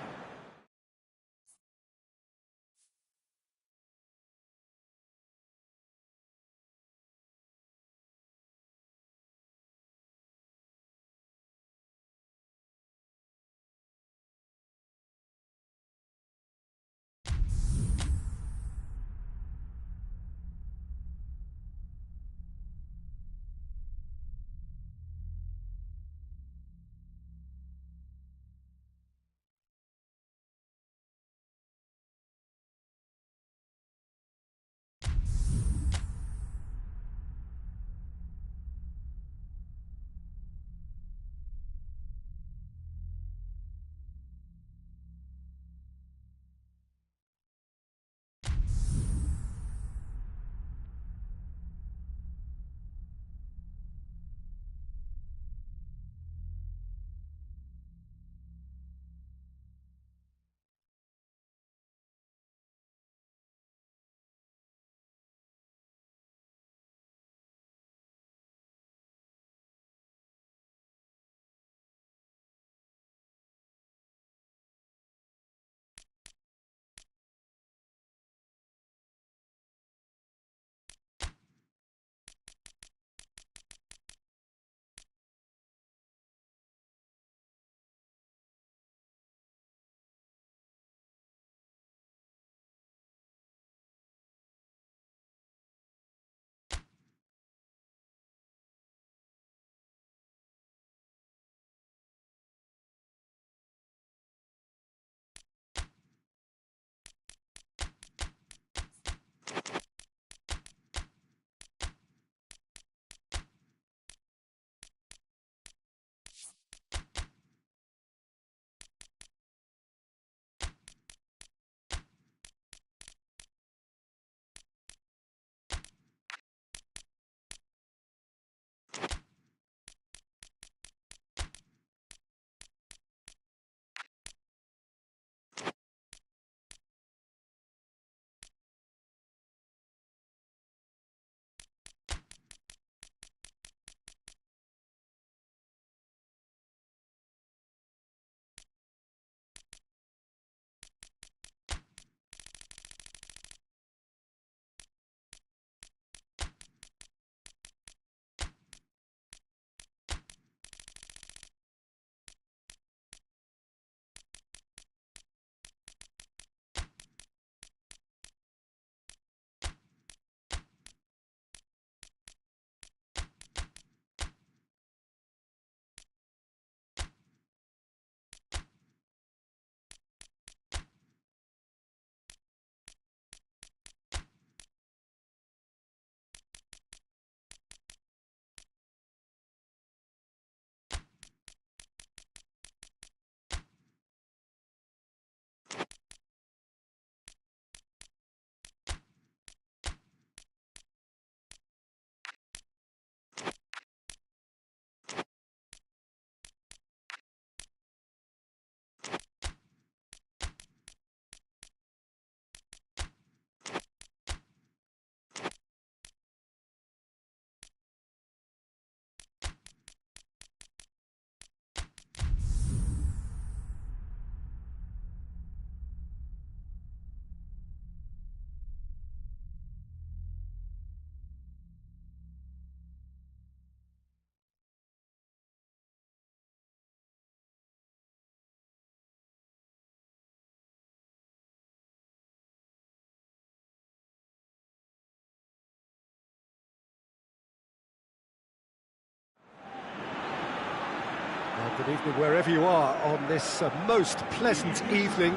Good evening wherever you are on this most pleasant evening.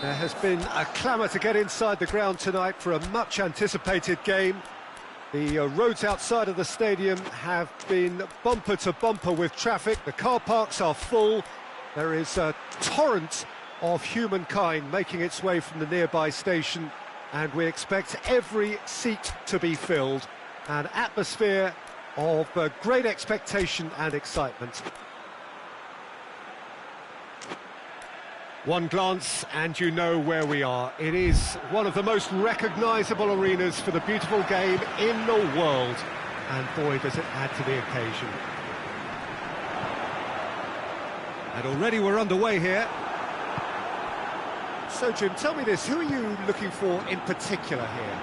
There has been a clamour to get inside the ground tonight for a much-anticipated game. The roads outside of the stadium have been bumper to bumper with traffic. The car parks are full. There is a torrent of humankind making its way from the nearby station, and we expect every seat to be filled. An atmosphere of great expectation and excitement. One glance and you know where we are. It is one of the most recognisable arenas for the beautiful game in the world. And boy, does it add to the occasion. And already we're underway here. So, Jim, tell me this, who are you looking for in particular here?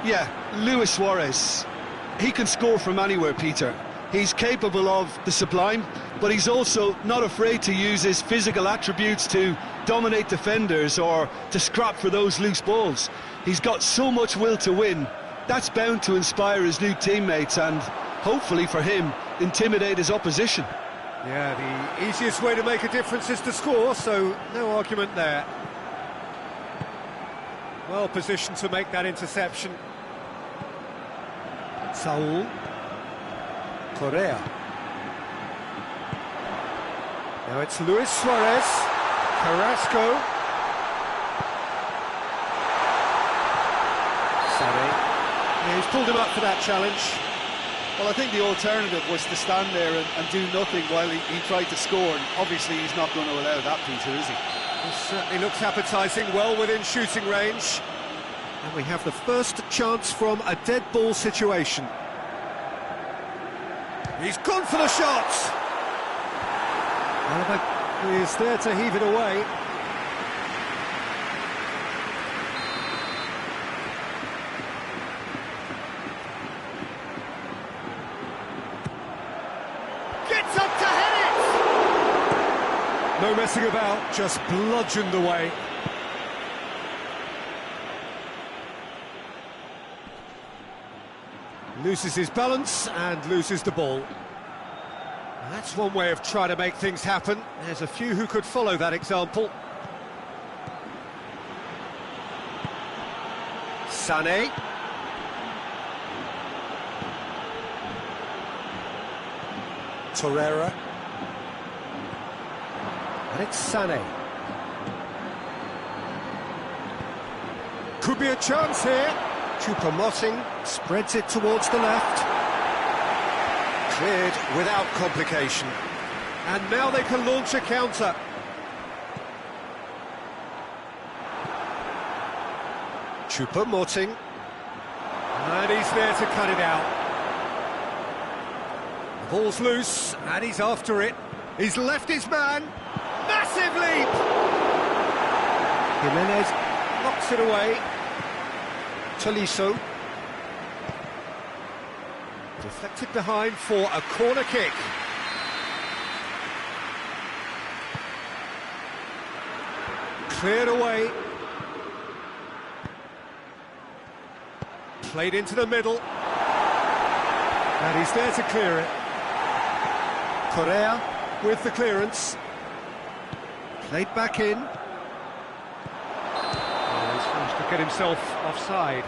Yeah, Suarez. He can score from anywhere, Peter. He's capable of the sublime, but he's also not afraid to use his physical attributes to dominate defenders or to scrap for those loose balls. He's got so much will to win. That's bound to inspire his new teammates and, hopefully for him, intimidate his opposition. Yeah, the easiest way to make a difference is to score, so no argument there. Well positioned to make that interception. Saul. Correa. Now it's Luis Suarez. Carrasco. Salah. Yeah, he's pulled him up for that challenge. Well, I think the alternative was to stand there and do nothing while he tried to score, and obviously he's not going to allow that, Peter, is he? He certainly looks appetising, well within shooting range. And we have the first chance from a dead ball situation. He's gone for the shot! Alaba is there to heave it away. Gets up to head it! No messing about, just bludgeoned away. Loses his balance and loses the ball. That's one way of trying to make things happen. There's a few who could follow that example. Sané. Torreira. And it's Sané. Could be a chance here. Choupo-Moting spreads it towards the left. Cleared without complication. And now they can launch a counter. Choupo-Moting. And he's there to cut it out. The ball's loose, and he's after it. He's left his man. Massive leap! Jimenez knocks it away. Tolisso. Deflected behind for a corner kick. Cleared away. Played into the middle. And he's there to clear it. Correa with the clearance. Played back in. He's managed to get himself offside.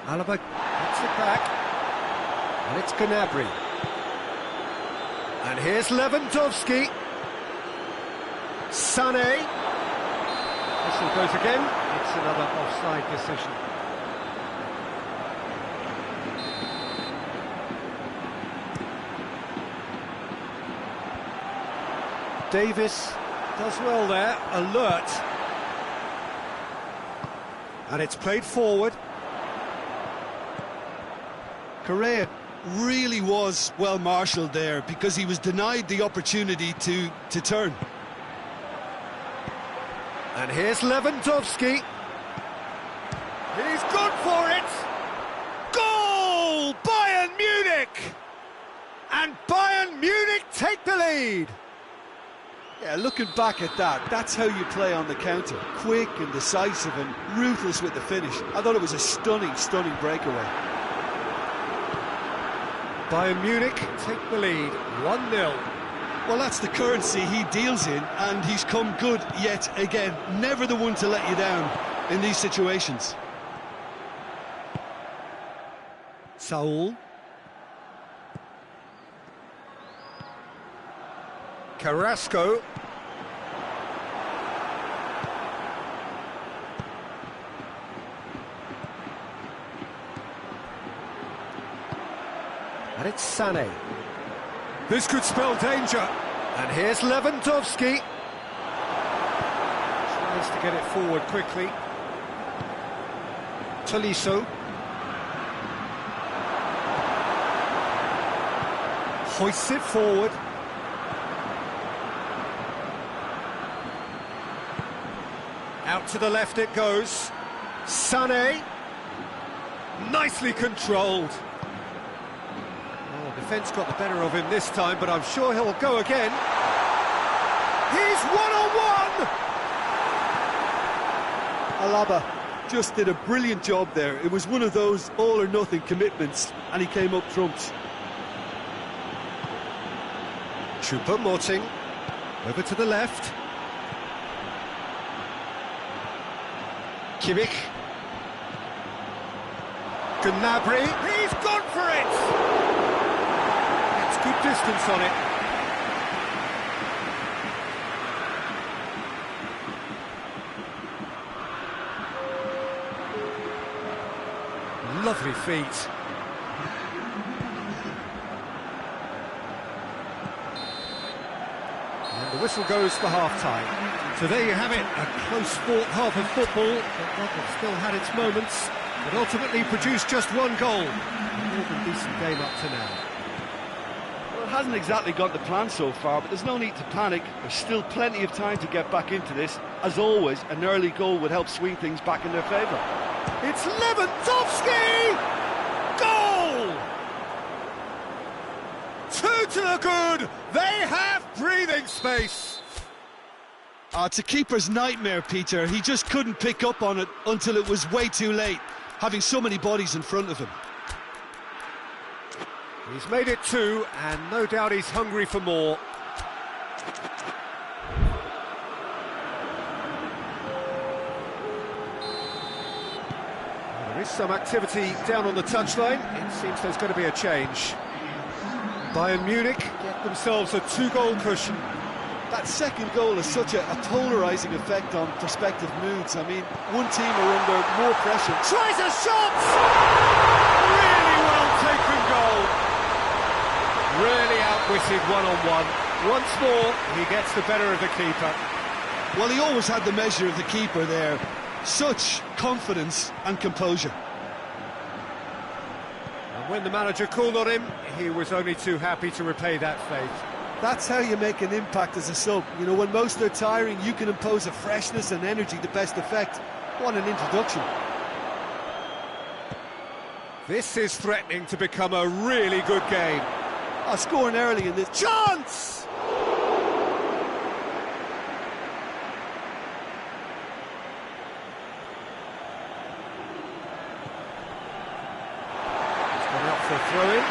Alaba gets it back, and it's Gnabry. And here's Lewandowski. Sané. Whistle goes again. It's another offside decision. Davis does well there, alert. And it's played forward. Correa really was well marshalled there because he was denied the opportunity to turn. And here's Lewandowski. He's gone for it! Goal! Bayern Munich! And Bayern Munich take the lead! Yeah, looking back at that, that's how you play on the counter. Quick and decisive and ruthless with the finish. I thought it was a stunning, stunning breakaway. Bayern Munich take the lead, 1-0. Well, that's the currency he deals in, and he's come good yet again. Never the one to let you down in these situations. Saul. Carrasco. And it's Sané. This could spell danger. And here's Lewandowski. Tries to get it forward quickly. Tolisso. Hoists it forward. Out to the left it goes. Sané. Nicely controlled. Oh, defence got the better of him this time, but I'm sure he'll go again. He's one-on-one! Alaba just did a brilliant job there. It was one of those all-or-nothing commitments, and he came up trumps. Choupo-Moting. Over to the left. Kimmich. Gnabry, he's gone for it! It's good distance on it. Lovely feet. And the whistle goes for half-time. So there you have it, a close-fought half of football, but one that still had its moments, but ultimately produced just one goal. A more than decent game up to now. Well, it hasn't exactly got the plan so far, but there's no need to panic. There's still plenty of time to get back into this. As always, an early goal would help swing things back in their favour. It's Lewandowski! Goal! 2 to the good! They have breathing space! It's a keeper's nightmare, Peter. He just couldn't pick up on it until it was way too late, having so many bodies in front of him. He's made it 2, and no doubt he's hungry for more. Well, there is some activity down on the touchline. It seems there's going to be a change. Bayern Munich get themselves a 2-goal cushion. That second goal has such a polarising effect on prospective moods. I mean, one team are under more pressure. Tries a shot! Really well taken goal. Really outwitted one-on-one. Once more, he gets the better of the keeper. Well, he always had the measure of the keeper there. Such confidence and composure. And when the manager called on him, he was only too happy to repay that faith. That's how you make an impact as a sub. You know, when most are tiring, you can impose a freshness and energy to best effect. What an introduction. This is threatening to become a really good game. Scoring early in this. Chance! He's gone out for a throw-in.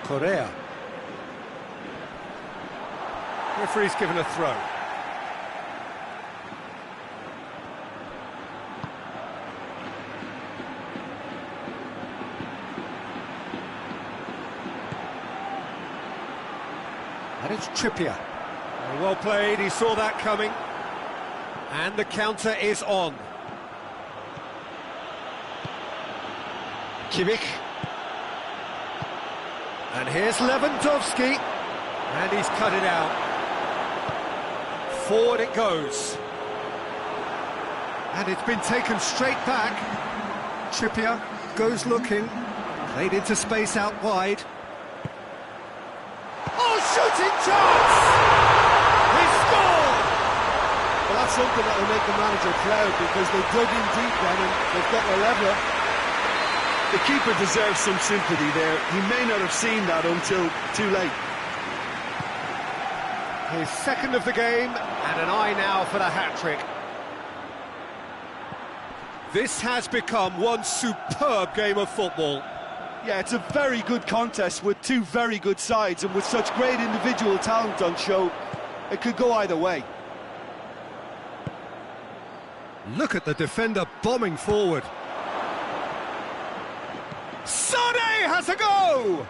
Correa. Referee's given a throw. And it's Trippier. Well played, he saw that coming. And the counter is on. Kimmich. And here's Lewandowski, and he's cut it out. Forward it goes. And it's been taken straight back. Trippier goes looking, played into space out wide. Oh, shooting chance! He scored! Well, that's something that will make the manager proud, because they dug in deep then and they've got their leveller. The keeper deserves some sympathy there. He may not have seen that until too late. His second of the game, and an eye now for the hat-trick. This has become one superb game of football. Yeah, it's a very good contest with two very good sides, and with such great individual talent on show, it could go either way. Look at the defender bombing forward. Sane has a go!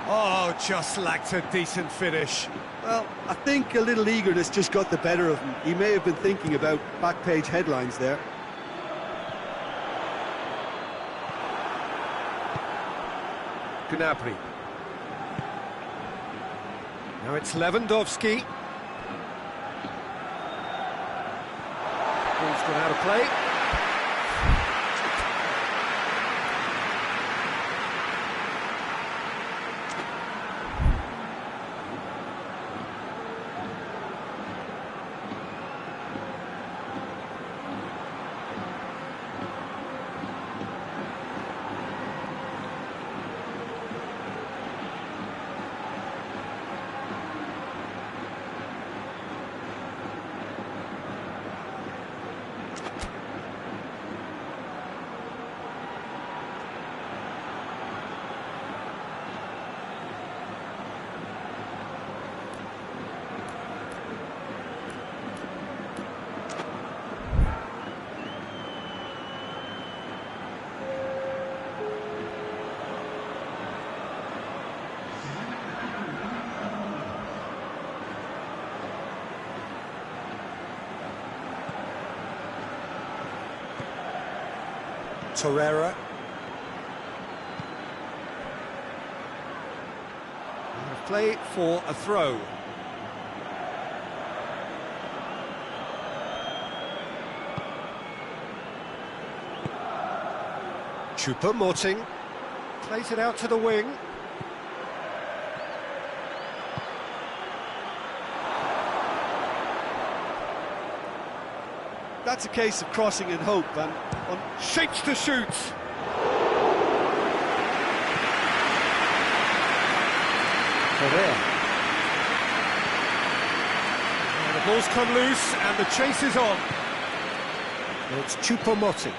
Oh, just lacked a decent finish. Well, I think a little eagerness just got the better of him. He may have been thinking about back-page headlines there. Gnabry. Now it's Lewandowski. Ball's gone out of play. Torreira. Play for a throw. Choupo-Moting plays it out to the wing. That's a case of crossing in hope, and shapes to shoot. Correa. The ball's come loose and the chase is on. It's Choupo-Moting.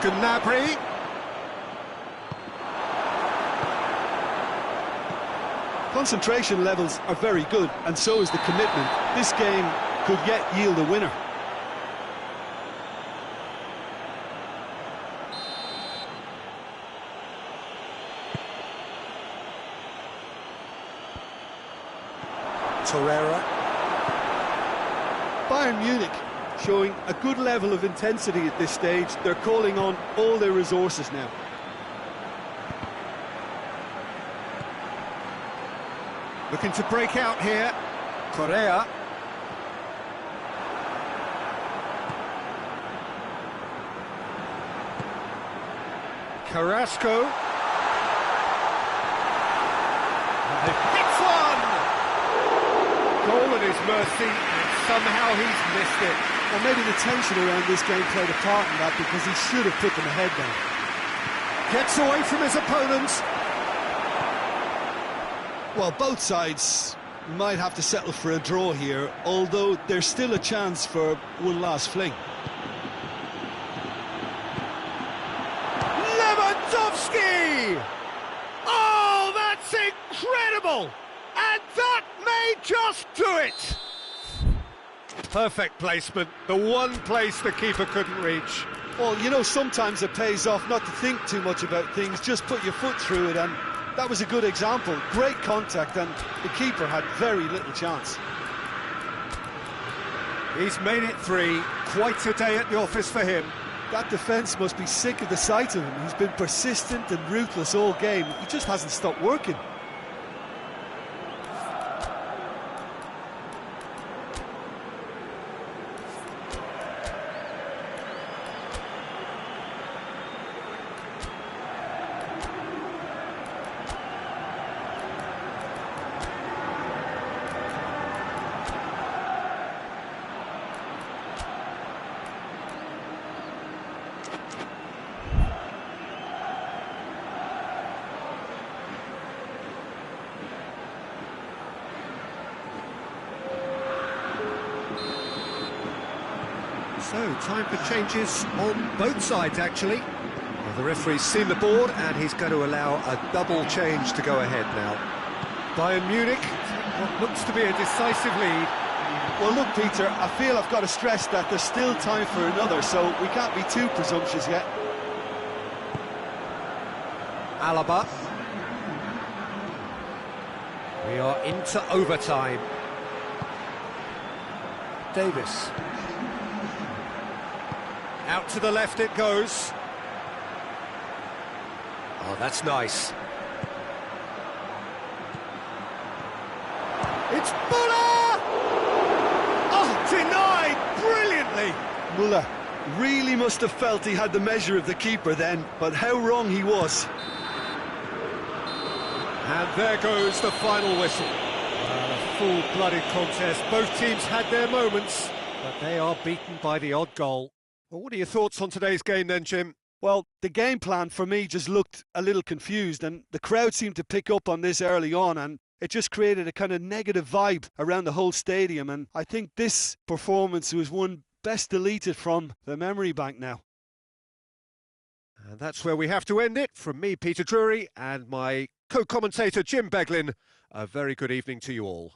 Gnabry. Concentration levels are very good, and so is the commitment. This game could yet yield a winner. Torreira. Bayern Munich showing a good level of intensity at this stage. They're calling on all their resources now. Looking to break out here. Correa. Carrasco. Hits one! Goal at his mercy, and somehow he's missed it. Well, maybe the tension around this game played a part in that, because he should have put them ahead then. Gets away from his opponents. Well, both sides might have to settle for a draw here, although there's still a chance for one last fling. Lewandowski! Oh, that's incredible! And that may just do it! Perfect placement, the one place the keeper couldn't reach. Well, you know, sometimes it pays off not to think too much about things, just put your foot through it, and that was a good example. Great contact, and the keeper had very little chance. He's made it three. Quite a day at the office for him. That defence must be sick of the sight of him. He's been persistent and ruthless all game. He just hasn't stopped working. So, time for changes on both sides, actually. Well, the referee's seen the board, and he's going to allow a double change to go ahead now. Bayern Munich, what looks to be a decisive lead. Well, look, Peter, I feel I've got to stress that there's still time for another, so we can't be too presumptuous yet. Alaba. We are into overtime. Davis. Out to the left it goes. Oh, that's nice. It's Muller! Oh, denied brilliantly! Muller really must have felt he had the measure of the keeper then, but how wrong he was. And there goes the final whistle. A full-blooded contest. Both teams had their moments, but they are beaten by the odd goal. Well, what are your thoughts on today's game then, Jim? Well, the game plan for me just looked a little confused, and the crowd seemed to pick up on this early on, and it just created a kind of negative vibe around the whole stadium, and I think this performance was one best deleted from the memory bank now. And that's where we have to end it. From me, Peter Drury, and my co-commentator, Jim Beglin, a very good evening to you all.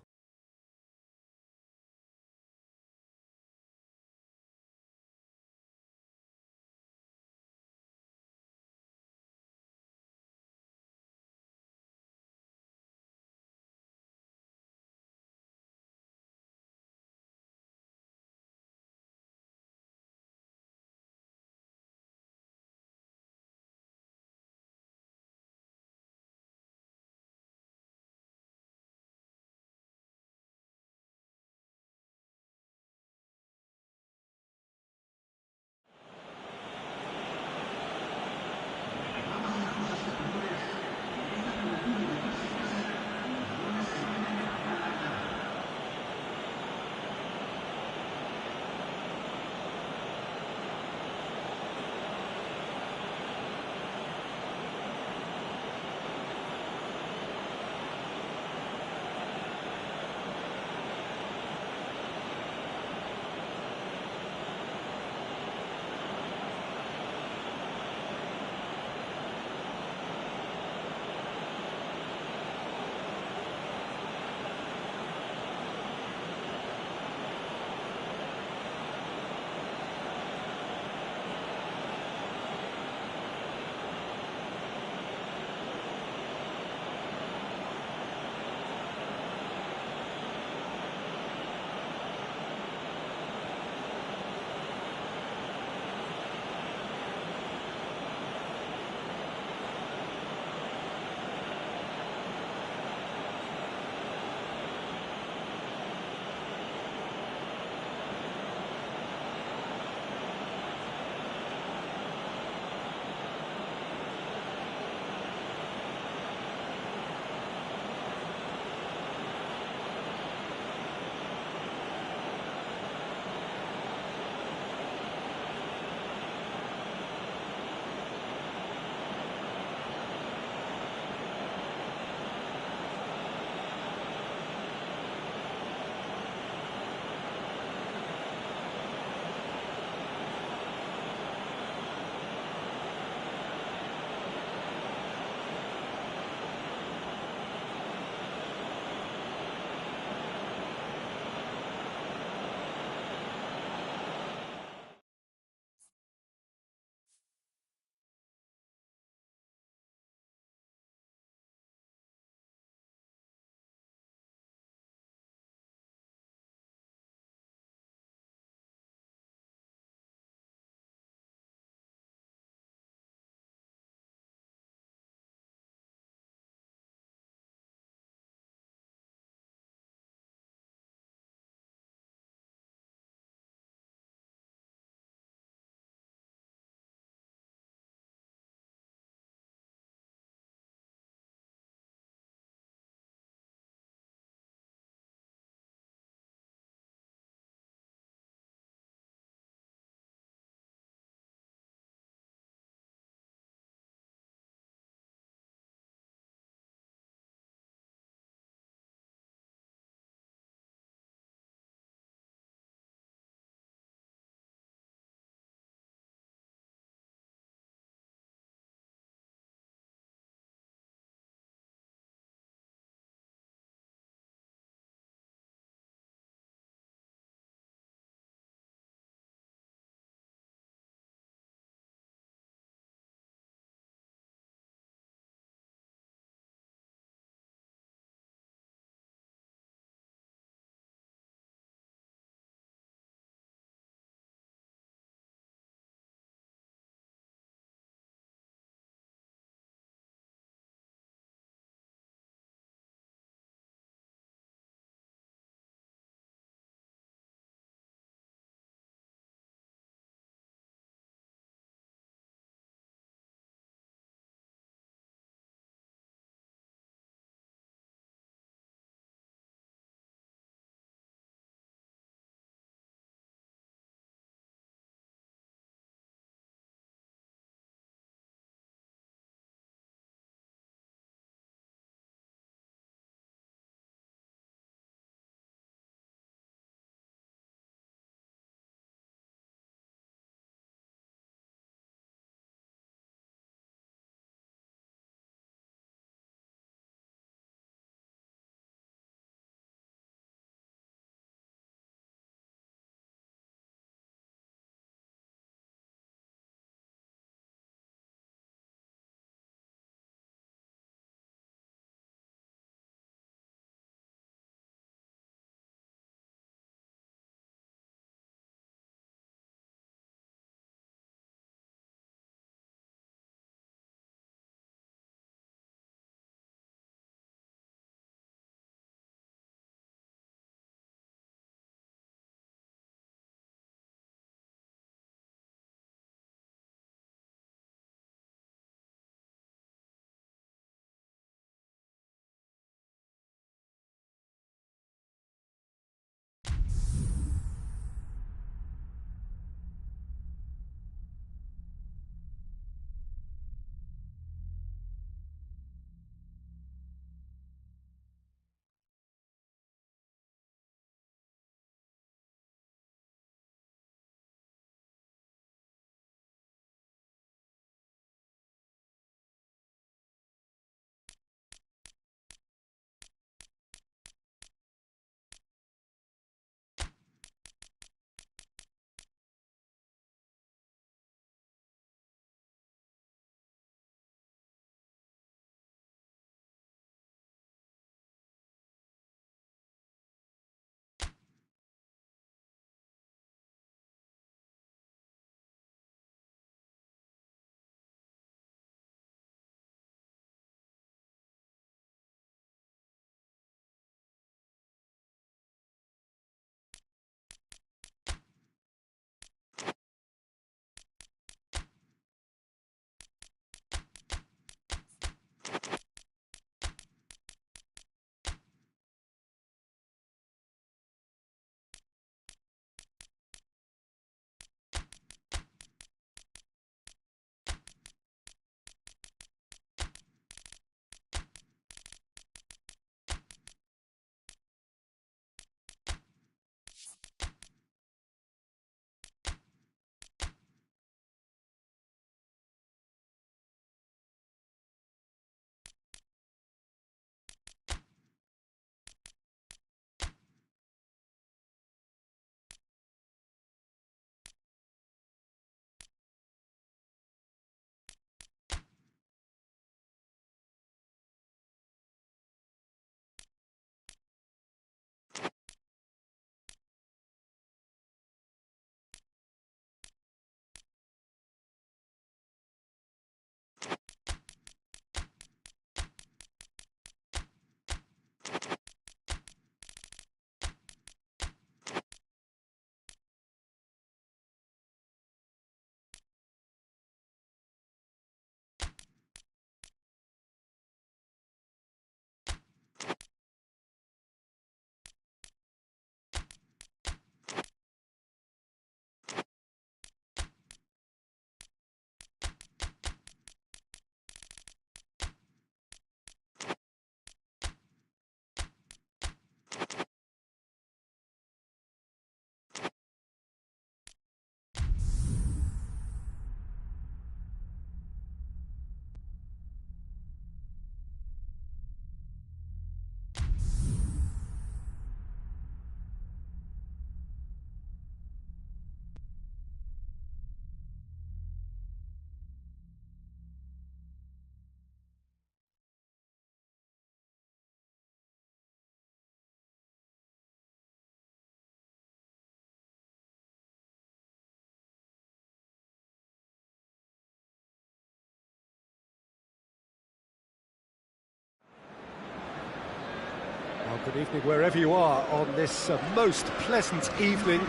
Good evening wherever you are on this most pleasant evening.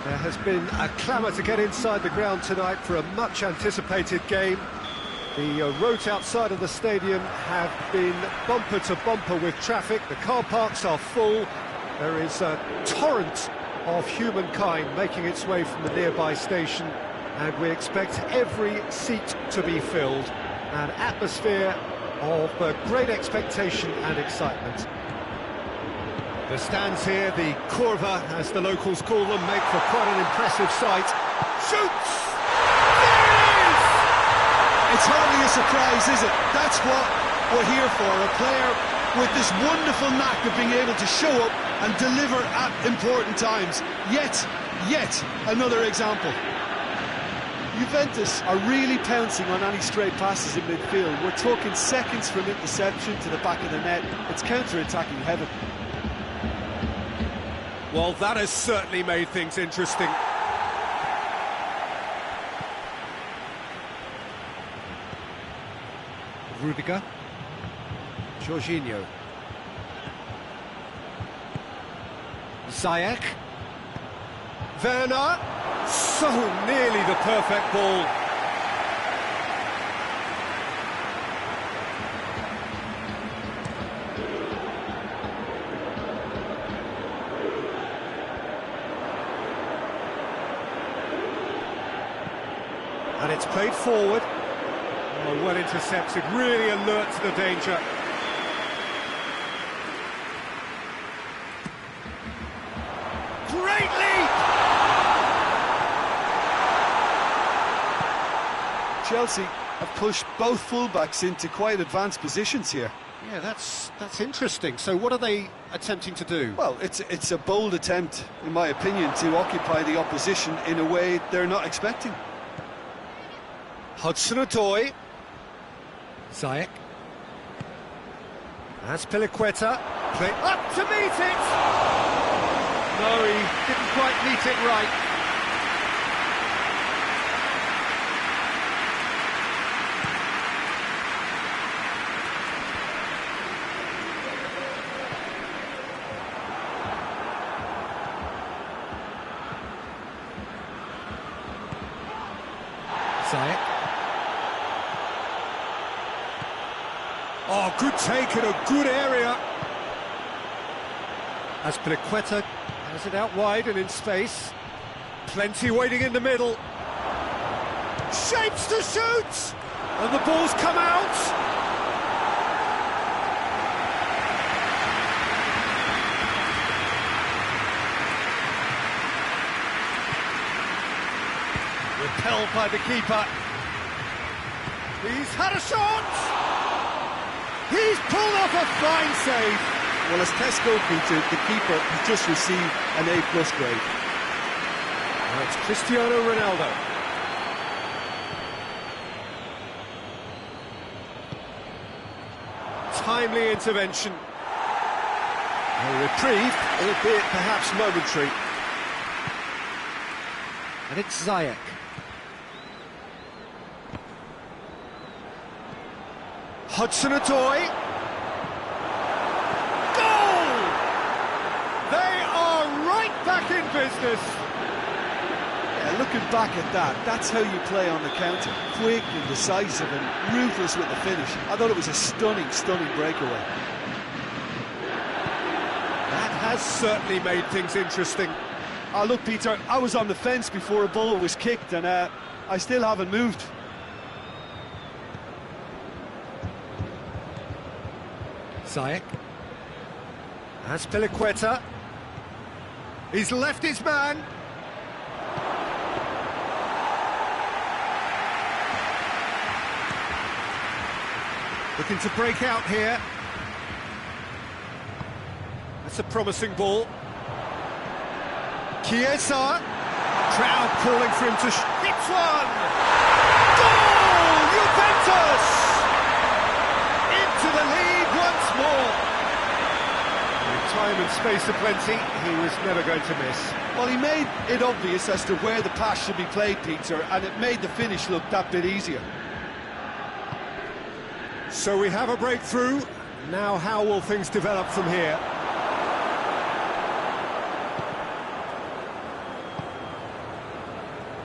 There has been a clamour to get inside the ground tonight for a much-anticipated game. The roads outside of the stadium have been bumper to bumper with traffic. The car parks are full. There is a torrent of humankind making its way from the nearby station, and we expect every seat to be filled. An atmosphere of great expectation and excitement. The stands here, the curva, as the locals call them, make for quite an impressive sight. Shoots! There it is! It's hardly a surprise, is it? That's what we're here for, a player with this wonderful knack of being able to show up and deliver at important times. Yet another example. Juventus are really pouncing on any stray passes in midfield. We're talking seconds from interception to the back of the net. It's counter-attacking heaven. Well, that has certainly made things interesting. Rudiger. Jorginho. Ziyech. Werner. So nearly the perfect ball. And it's played forward. Oh, well intercepted, really alert to the danger. Great leap! Chelsea have pushed both fullbacks into quite advanced positions here. Yeah, that's interesting. So what are they attempting to do? Well, it's a bold attempt, in my opinion, to occupy the opposition in a way they're not expecting. Hudson-Odoi. Ziyech. That's Piliqueta. Play up to meet it! No, he didn't quite meet it right. Ziyech. Oh, good take in a good area. As Piliqueta has it out wide and in space. Plenty waiting in the middle. Shapes to shoot! And the ball's come out! Repelled by the keeper. He's had a shot! He's pulled off a fine save. Well, as Tesco featured, the keeper has just received an A+ grade. That's Cristiano Ronaldo. Timely intervention. A reprieve, albeit perhaps momentary. And it's Ziyech. Hudson-Odoi. Goal! They are right back in business. Yeah, looking back at that, that's how you play on the counter. Quick and decisive and ruthless with the finish. I thought it was a stunning breakaway. That has certainly made things interesting. Oh, look, Peter, I was on the fence before a ball was kicked, and I still haven't moved. Ziyech. That's Piliqueta. He's left his man. Looking to break out here. That's a promising ball. Chiesa. Crowd calling for him to hit one. Goal! Juventus! Into the lead once more. With time and space aplenty, he was never going to miss. Well, he made it obvious as to where the pass should be played, Peter, and it made the finish look that bit easier. So we have a breakthrough. Now how will things develop from here?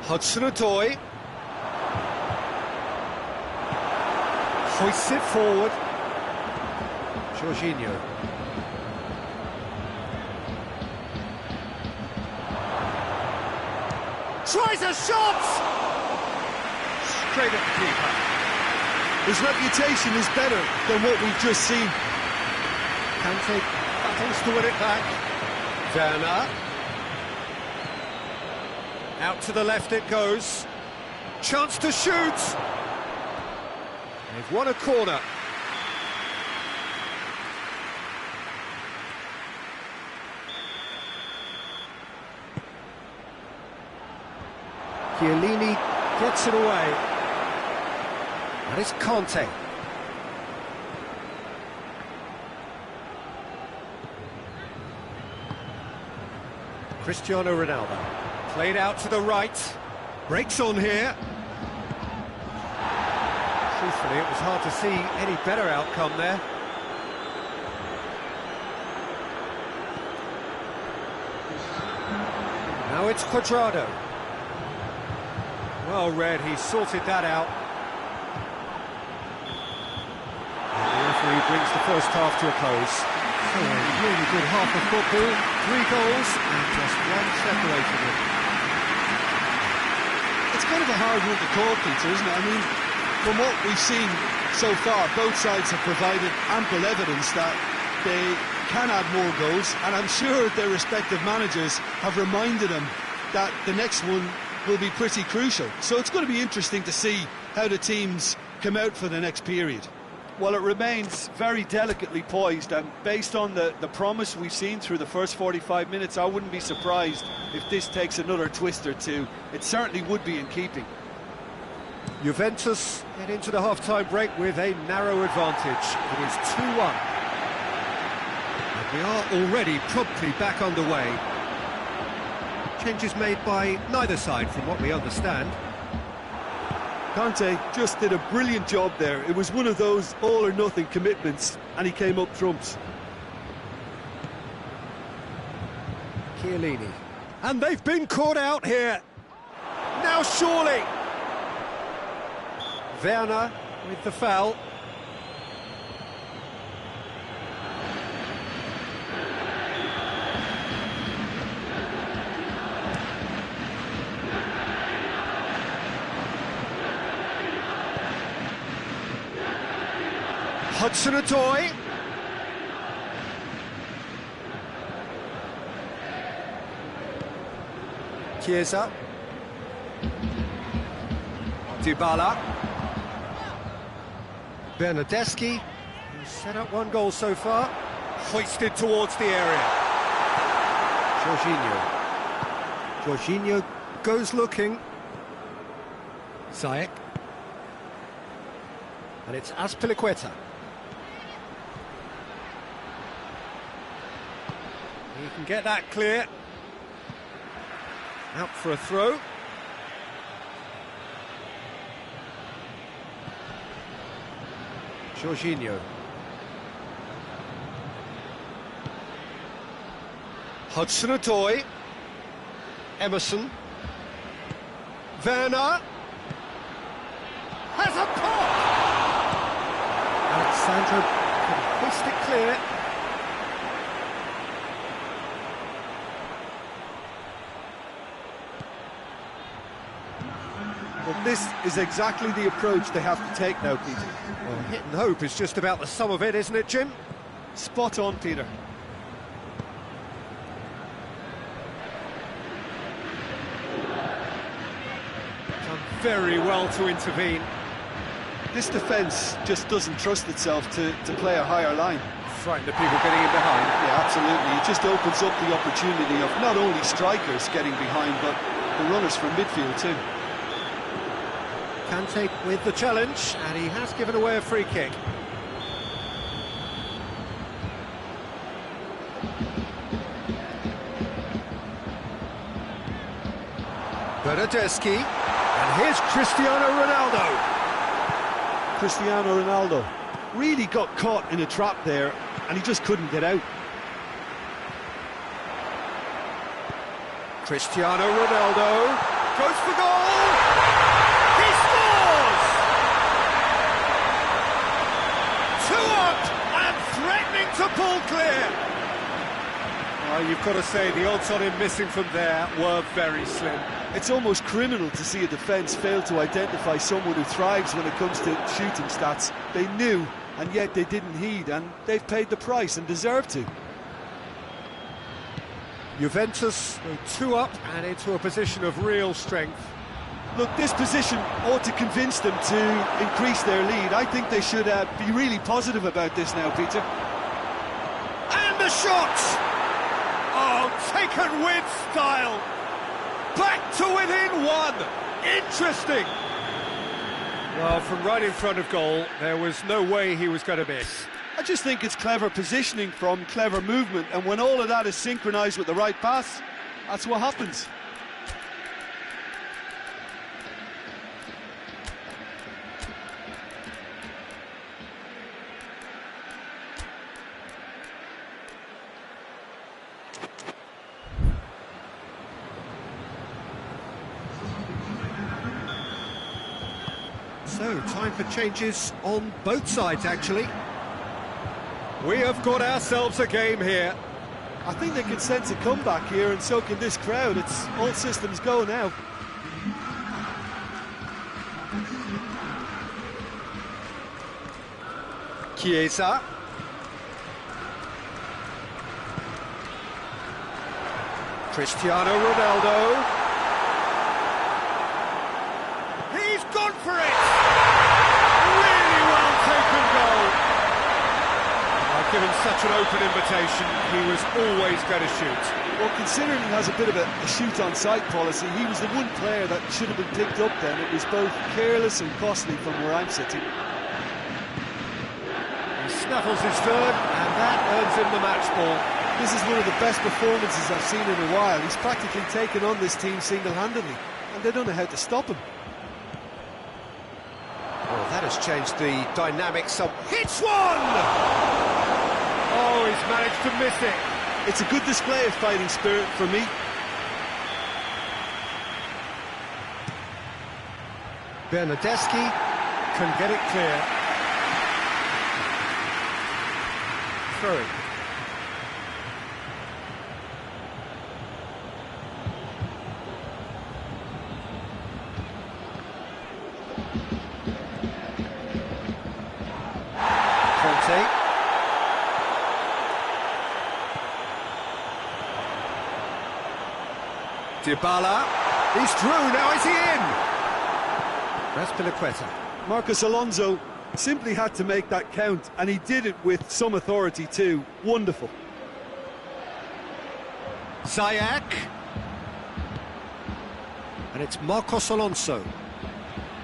Hudson-Odoi hoists it forward. Jorginho. Tries a shot! Straight at the keeper. His reputation is better than what we've just seen. Kante battles to win it back. Werner. Out to the left it goes. Chance to shoot! They've won a corner. Chiellini gets it away. And it's Conte. Cristiano Ronaldo. Played out to the right. Breaks on here. Truthfully, it was hard to see any better outcome there. Now it's Cuadrado. Well read, he sorted that out. And the referee brings the first half to a close. So a really good half of football, 3 goals and just one separating them. It's kind of a hard one to call, Peter, isn't it? I mean, from what we've seen so far, both sides have provided ample evidence that they can add more goals, and I'm sure their respective managers have reminded them that the next one will be pretty crucial. So it's going to be interesting to see how the teams come out for the next period. Well, it remains very delicately poised, and based on the promise we've seen through the first 45 minutes, I wouldn't be surprised if this takes another twist or two. It certainly would be in keeping. Juventus head into the half-time break with a narrow advantage. It is 2-1. And we are already promptly back underway. Changes made by neither side, from what we understand. Conte just did a brilliant job there. It was one of those all-or-nothing commitments, and he came up trumps. Chiellini. And they've been caught out here. Now surely. Werner with the foul. Hudson-Odoi. Chiesa. Dybala. Bernardeschi, who's set up 1 goal so far, hoisted towards the area. Jorginho. Jorginho goes looking. Ziyech. And it's Azpilicueta. He can get that clear. Out for a throw. Jorginho. Hudson-Odoi. Emerson. Werner. Has a pop! Alexandro can hoist it clear. But this is exactly the approach they have to take now, Peter. Well, hit and hope is just about the sum of it, isn't it, Jim? Spot on, Peter. Done very well to intervene. This defence just doesn't trust itself to play a higher line. Frightened of people getting in behind. Yeah, absolutely. It just opens up the opportunity of not only strikers getting behind, but the runners from midfield too. Kante with the challenge, and he has given away a free kick. Bernardeschi, and here's Cristiano Ronaldo. Cristiano Ronaldo really got caught in a trap there, and he just couldn't get out. Cristiano Ronaldo goes for goal! He scores! 2 up and threatening to pull clear. You've got to say, the odds on him missing from there were very slim. It's almost criminal to see a defence fail to identify someone who thrives when it comes to shooting stats. They knew, and yet they didn't heed, and they've paid the price and deserve to. Juventus go 2 up and into a position of real strength. Look, this position ought to convince them to increase their lead. I think they should be really positive about this now, Peter. And the shot! Oh, taken with style. Back to within 1. Interesting. Well, from right in front of goal, there was no way he was going to miss. I just think it's clever positioning from clever movement, and when all of that is synchronised with the right pass, that's what happens. So, time for changes on both sides, actually. We have got ourselves a game here. I think they can sense a comeback here, and so can this crowd. It's all systems go now. Chiesa. Cristiano Ronaldo. He's gone for it! Really well taken goal. Given such an open invitation, he was always going to shoot. Well, considering he has a bit of a shoot-on-sight policy, he was the one player that should have been picked up then. It was both careless and costly from where I'm sitting. He snaffles his third, and that earns him the match ball. This is one of the best performances I've seen in a while. He's practically taken on this team single-handedly, and they don't know how to stop him. Well, that has changed the dynamics. Hits one! Oh, he's managed to miss it. It's a good display of fighting spirit for me. Bernardeschi can get it clear. Throwing. Conte. Dybala, he's through, now is he in? Raspilicueta. Marcos Alonso simply had to make that count, and he did it with some authority too. Wonderful. Ziyech. And it's Marcos Alonso.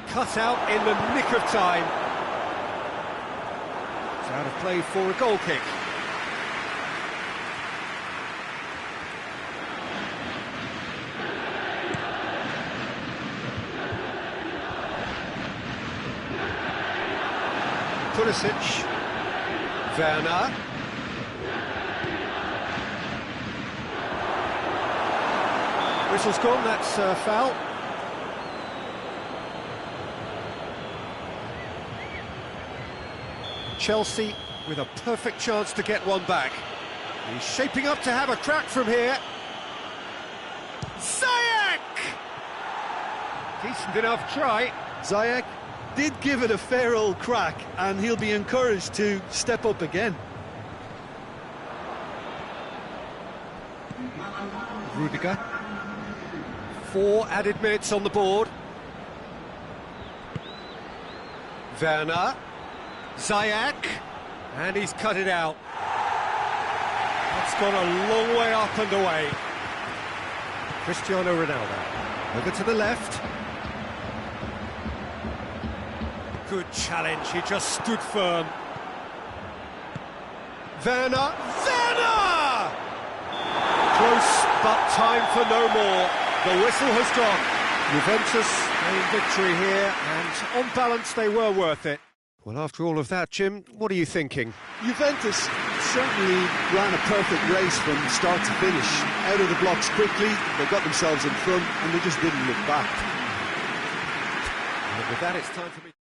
Cut out in the nick of time. It's out of play for a goal kick. Pulisic, Werner, whistle's gone, that's foul. Chelsea with a perfect chance to get one back. He's shaping up to have a crack from here. Ziyech! Decent enough try. Ziyech did give it a fair old crack, and he'll be encouraged to step up again. Rudiger. 4 added minutes on the board. Werner. Ziyech. And he's cut it out. That's gone a long way up and away. Cristiano Ronaldo. Over to the left. Good challenge, he just stood firm. Werner! Werner! Close, but time for no more. The whistle has gone. Juventus gained victory here, and on balance they were worth it. Well, after all of that, Jim, what are you thinking? Juventus certainly ran a perfect race from start to finish. Out of the blocks quickly, they got themselves in front, and they just didn't look back. And with that, it's time for me.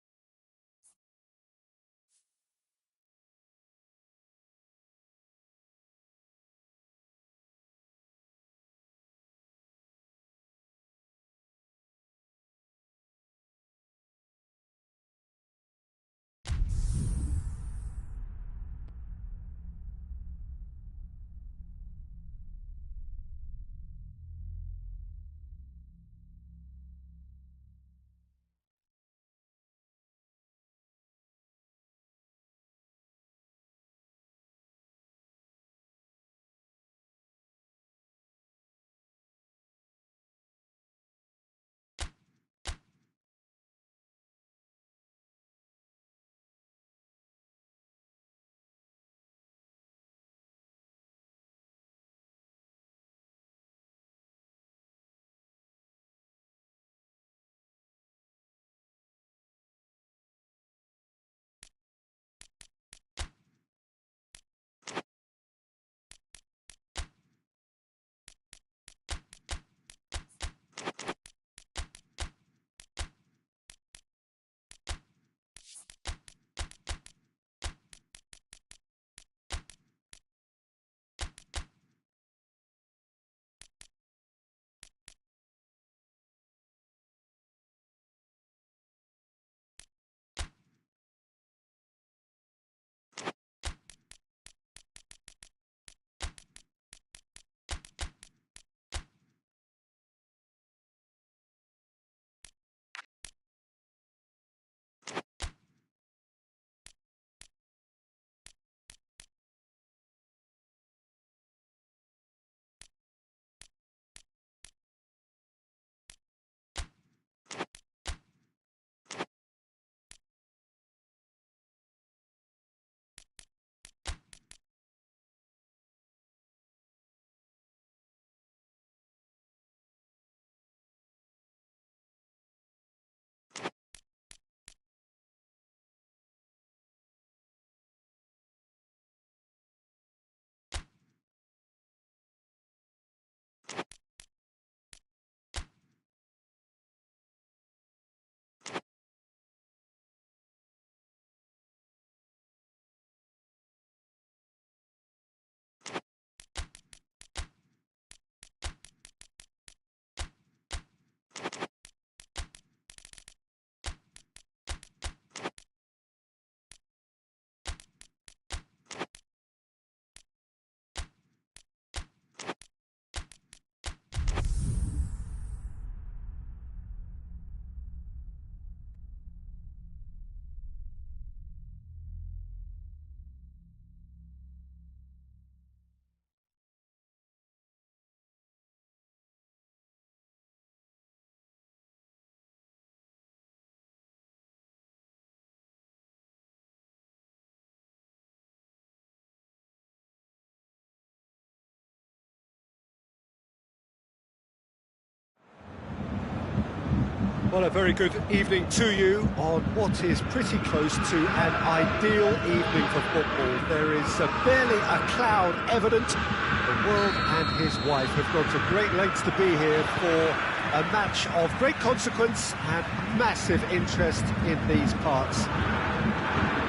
Well, a very good evening to you on what is pretty close to an ideal evening for football. There is barely a cloud evident. The world and his wife have gone to great lengths to be here for a match of great consequence and massive interest in these parts.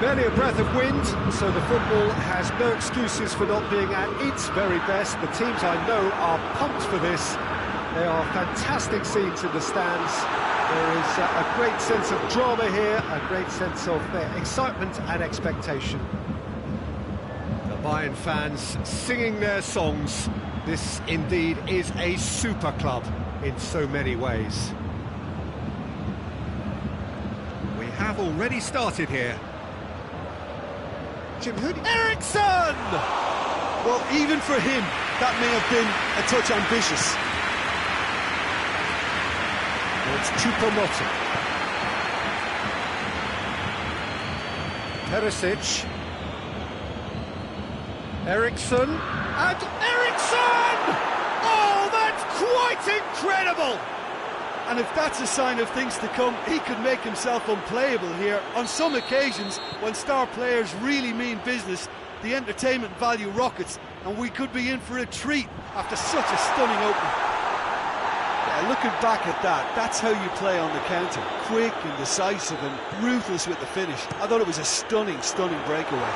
Barely a breath of wind, so the football has no excuses for not being at its very best. The teams I know are pumped for this. There are fantastic scenes in the stands. There is a great sense of drama here, a great sense of excitement and expectation. The Bayern fans singing their songs. This indeed is a super club in so many ways. We have already started here. Eriksson! Well, even for him, that may have been a touch ambitious. It's Choupo-Moting. Perisic. Eriksson. And Eriksson! Oh, that's quite incredible! And if that's a sign of things to come, he could make himself unplayable here. On some occasions, when star players really mean business, the entertainment value rockets, and we could be in for a treat after such a stunning opening. Yeah, looking back at that, that's how you play on the counter. Quick and decisive and ruthless with the finish. I thought it was a stunning breakaway.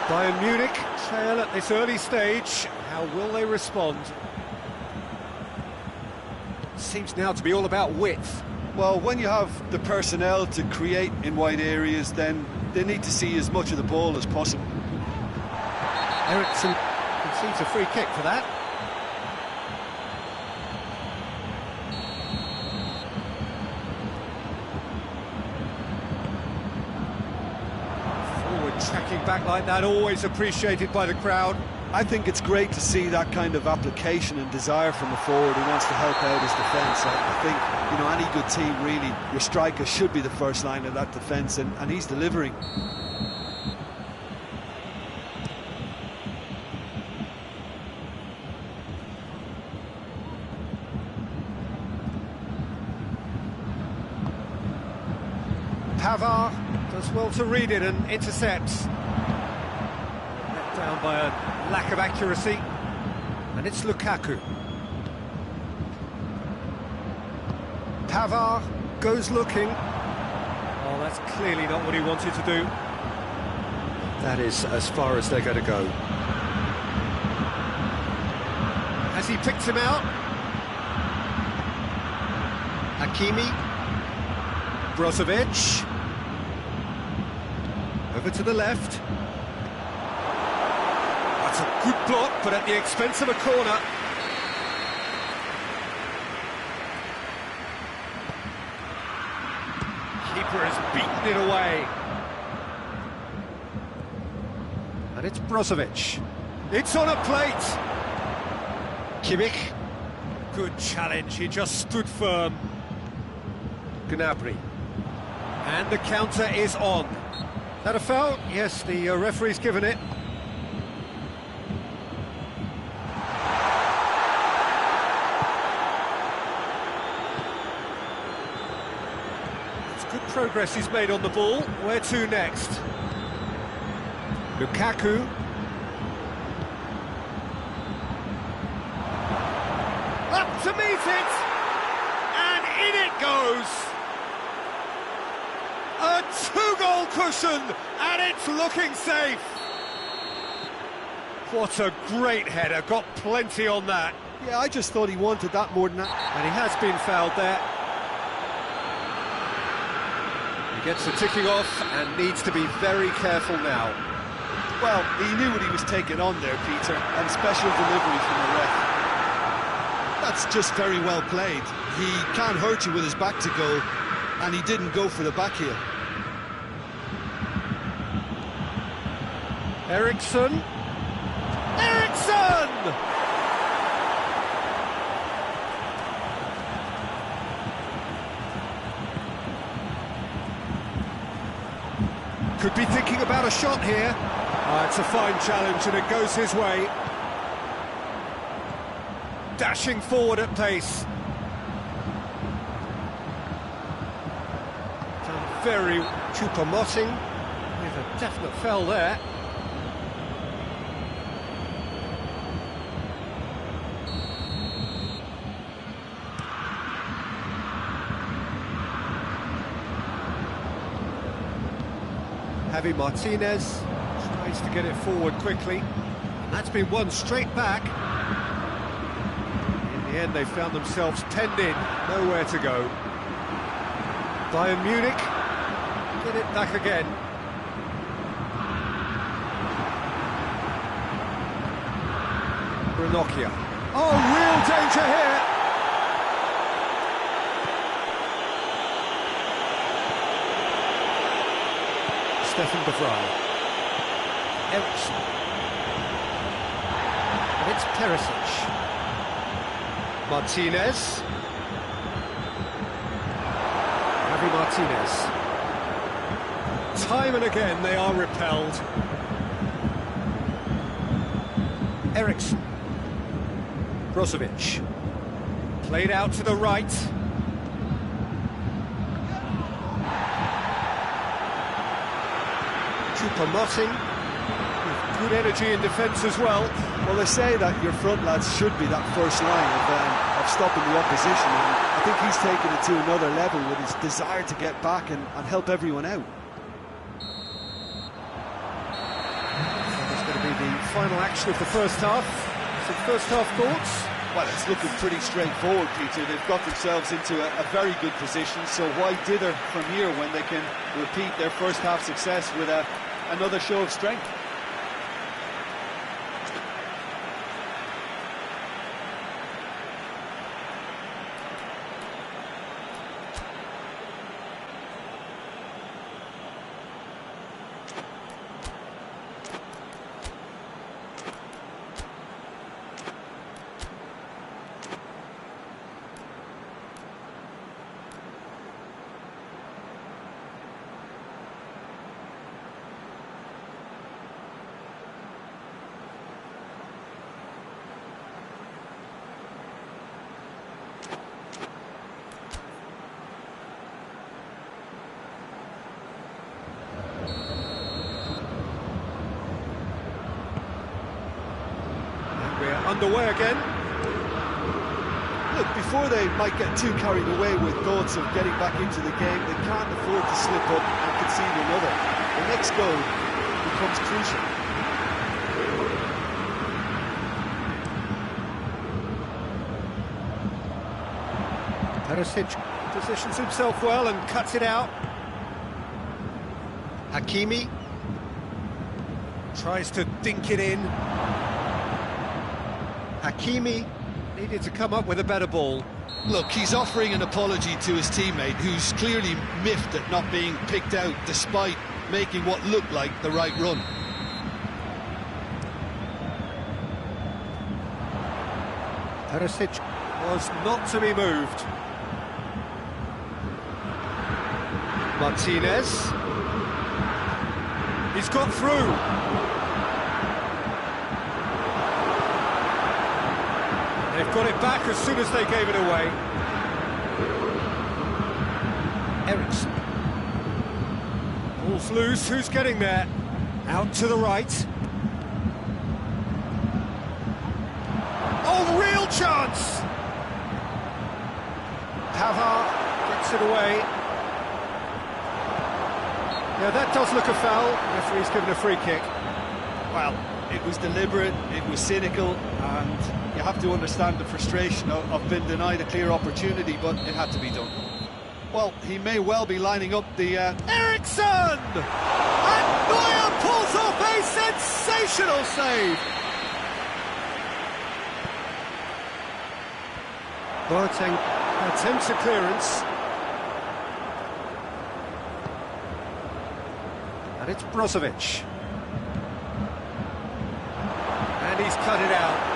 Bayern Munich trail at this early stage. How will they respond? Seems now to be all about width. Well, when you have the personnel to create in wide areas, then they need to see as much of the ball as possible. Ericsson concedes a free kick for that. Forward tracking back like that, always appreciated by the crowd. I think it's great to see that kind of application and desire from a forward who wants to help out his defence. I think, you know, any good team, really, your striker should be the first line of that defence, and he's delivering. Pavard does well to read it and intercepts. Let down by a lack of accuracy. And it's Lukaku. Pavard goes looking. Oh, that's clearly not what he wanted to do. That is as far as they're going to go. Has he picked him out? Hakimi. Brozovic. Over to the left. That's a good block, but at the expense of a corner. Keeper has beaten it away. And it's Brozovic. It's on a plate. Kimmich. Good challenge, he just stood firm. Gnabry. And the counter is on. That a foul? Yes, the referee's given it. It's good progress he's made on the ball. Where to next? Lukaku. Up to meet it! And in it goes! A two-goal cushion, and it's looking safe. What a great header, got plenty on that. Yeah, I just thought he wanted that more than that. And he has been fouled there. He gets the ticking off and needs to be very careful now. Well, he knew what he was taking on there, Peter, and special delivery from the ref. That's just very well played. He can't hurt you with his back to goal, and he didn't go for the back heel. Ericsson. Ericsson! Could be thinking about a shot here. It's a fine challenge and it goes his way. Dashing forward at pace. Very Choupo-Moting with a definite foul there. Javi Martinez tries to get it forward quickly, and that's been won straight back. In the end, they found themselves penned in, nowhere to go. Bayern Munich get it back again. Ranocchia. Oh, real danger here! Stefan de Vrij. Ericsson. And it's Perisic. Martinez. Javi Martinez. Time and again they are repelled. Ericsson. Brozovic. Played out to the right. Choupo-Moting, with good energy in defence as well. Well, they say that your front lads should be that first line of stopping the opposition, and I think he's taken it to another level with his desire to get back and help everyone out. That's going to be the final action of the first half. Some first half thoughts? Well, it's looking pretty straightforward, Peter. They've got themselves into a very good position, so why dither from here when they can repeat their first half success with another show of strength? Underway again. Look, before they might get too carried away with thoughts of getting back into the game, they can't afford to slip up and concede another. The next goal becomes crucial. Perisic positions himself well and cuts it out. Hakimi tries to dink it in. Hakimi needed to come up with a better ball. Look, he's offering an apology to his teammate, who's clearly miffed at not being picked out despite making what looked like the right run. Perisic was not to be moved. Martinez. He's got through. They've got it back as soon as they gave it away. Ericsson. Ball's loose, who's getting there? Out to the right. Oh, real chance! Pavard gets it away. Yeah, that does look a foul. Referee's given a free kick. Well, it was deliberate, it was cynical, and you have to understand the frustration of being denied a clear opportunity, but it had to be done. Well, he may well be lining up the... Ericsson! And Neuer pulls off a sensational save! Boateng attempts a clearance. And it's Brozovic. And he's cut it out.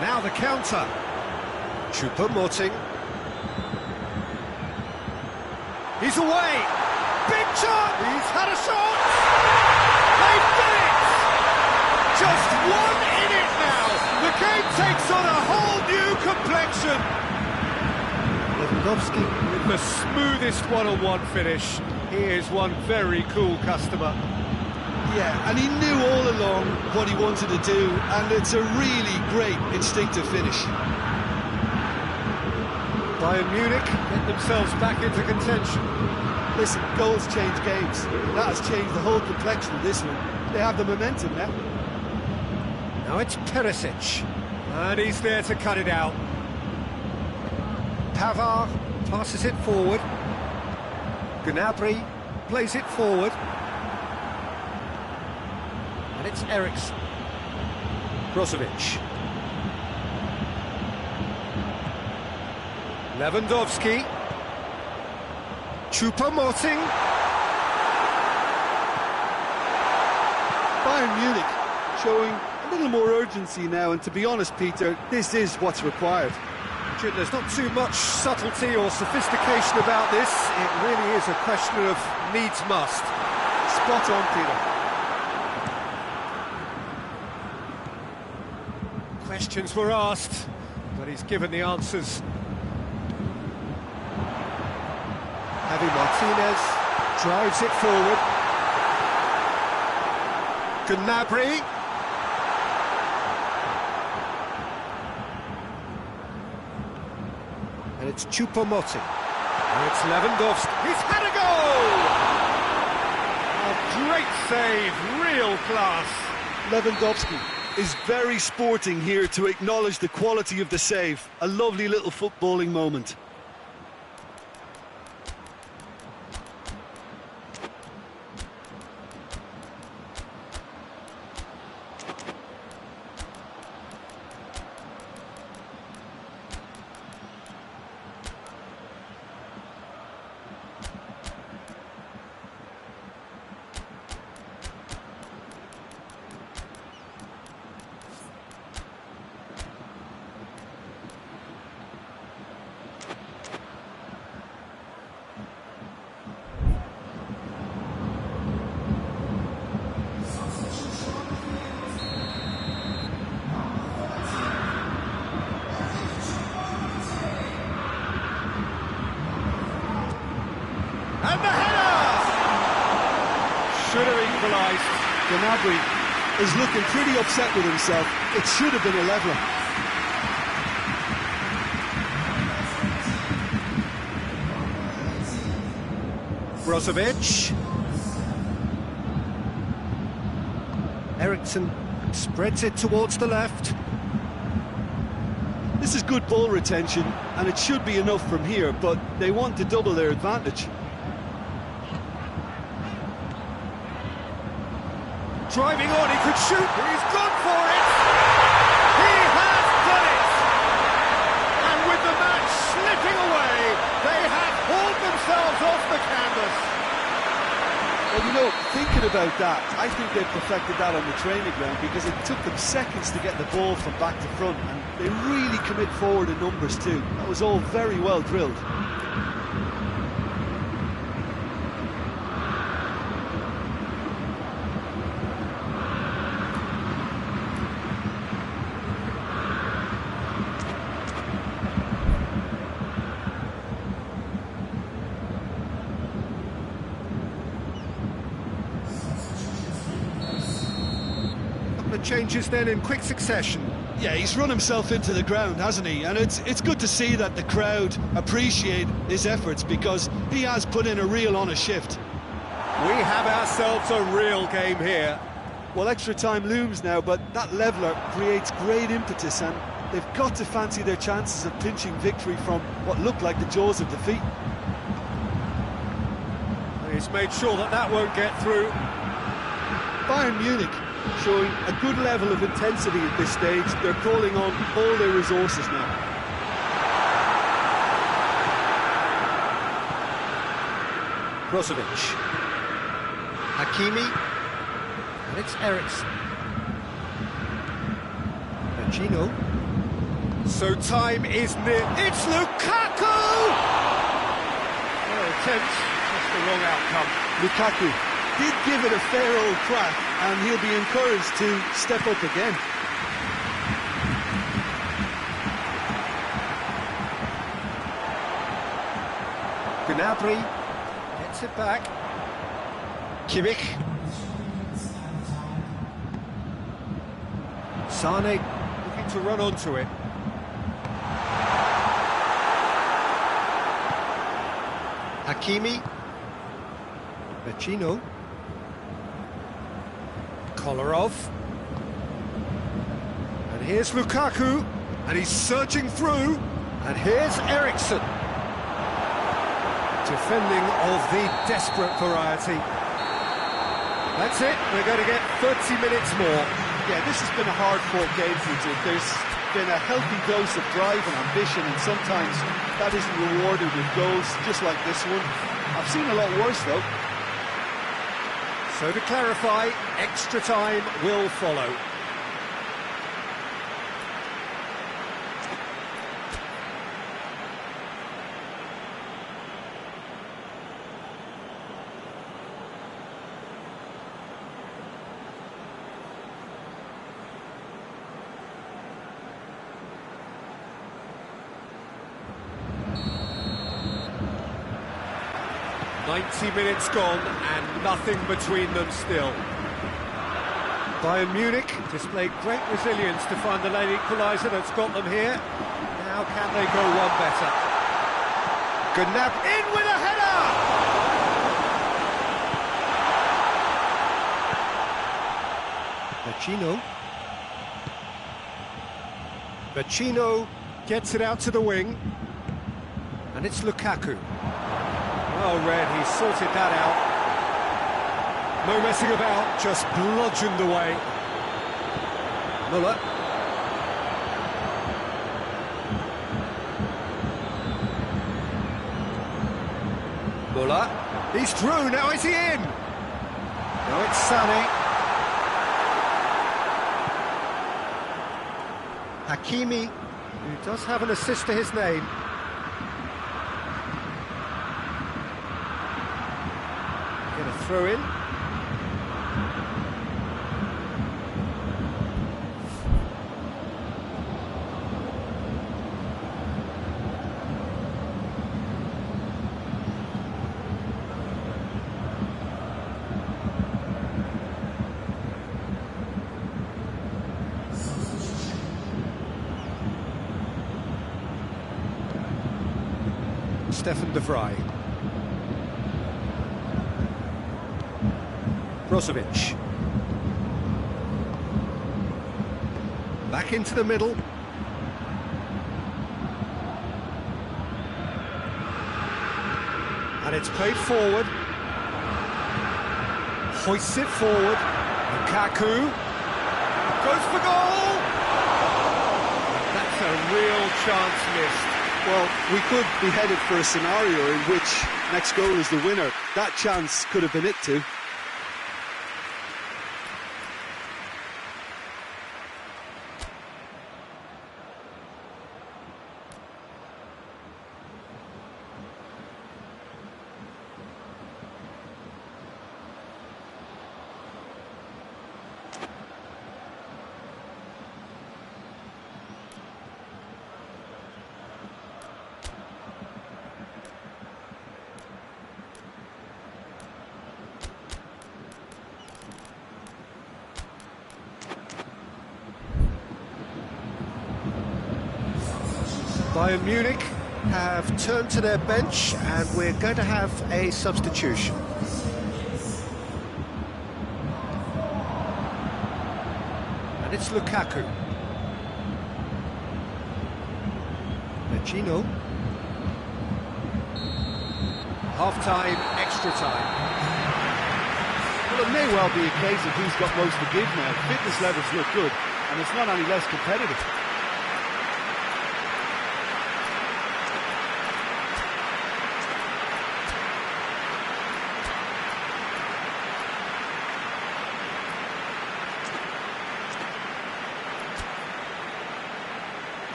Now the counter. Choupo-Moting. He's away. Big chance. He's had a shot. They've done it. Just one in it now. The game takes on a whole new complexion. Lewandowski with the smoothest one-on-one finish. He is one very cool customer. Yeah, and he knew all along what he wanted to do, and it's a really great instinctive finish. Bayern Munich get themselves back into contention. Listen, goals change games. That has changed the whole complexion of this one. They have the momentum now. Now it's Perisic, and he's there to cut it out. Pavard passes it forward. Gnabry plays it forward. And it's Ericsson. Brozovic. Lewandowski. Choupo-Moting. Bayern Munich showing a little more urgency now, and to be honest, Peter, this is what's required. There's not too much subtlety or sophistication about this. It really is a question of needs must. Spot on, Peter. Questions were asked, but he's given the answers. Javi Martinez drives it forward. Gnabry. And it's Choupo-Moting. And it's Lewandowski. He's had a goal! A great save, real class. Lewandowski is very sporting here to acknowledge the quality of the save. A lovely little footballing moment. And the header! Should have equalised. Gnabry is looking pretty upset with himself. It should have been a leveller. Brozovic. Eriksson spreads it towards the left. This is good ball retention, and it should be enough from here, but they want to double their advantage. Driving on, he could shoot, he's gone for it! He has done it! And with the match slipping away, they have hauled themselves off the canvas. Well, you know, thinking about that, I think they perfected that on the training ground because it took them seconds to get the ball from back to front, and they really commit forward in numbers too. That was all very well drilled. Changes then in quick succession. Yeah, he's run himself into the ground, hasn't he? And it's good to see that the crowd appreciate his efforts because he has put in a real honest shift. We have ourselves a real game here. Well, extra time looms now, but that leveller creates great impetus, and they've got to fancy their chances of pinching victory from what looked like the jaws of defeat. He's made sure that that won't get through. Bayern Munich showing a good level of intensity at this stage. They're calling on all their resources now. Brozovic. Hakimi. And it's Eriksson. Pacino. So time is near. It's Lukaku! Well, tense, just the wrong outcome. Lukaku did give it a fair old crack, and he'll be encouraged to step up again. Gnabry gets it back. Kimmich. Sane looking to run onto it. Hakimi. Pacino. Kolarov. And here's Lukaku, and he's surging through, and here's Eriksson. Defending of the desperate variety. That's it, we're going to get 30 minutes more. Yeah, this has been a hard-fought game for you. There's been a healthy dose of drive and ambition, and sometimes that isn't rewarded with goals, just like this one. I've seen a lot worse, though. So to clarify, extra time will follow. 90 minutes gone and nothing between them still. Bayern Munich displayed great resilience to find the late equaliser that's got them here. Now can they go one better? Gnab in with a header! Vecino gets it out to the wing. And it's Lukaku. Well read, he sorted that out. No messing about, just bludgeoned away. Muller. Muller. He's through, now is he in? Now it's Sané. Hakimi, who does have an assist to his name. Get a throw in. Stefan de Vrij. Brozovic. Back into the middle. And it's played forward. Hoists it forward. Lukaku. Goes for goal! That's a real chance missed. Well, we could be headed for a scenario in which next goal is the winner. That chance could have been it too. Bayern Munich have turned to their bench and we're going to have a substitution. And it's Lukaku. Vecino. Half-time, extra time. Well, it may well be a case of who's got most to give now. Fitness levels look good, and it's not any less competitive.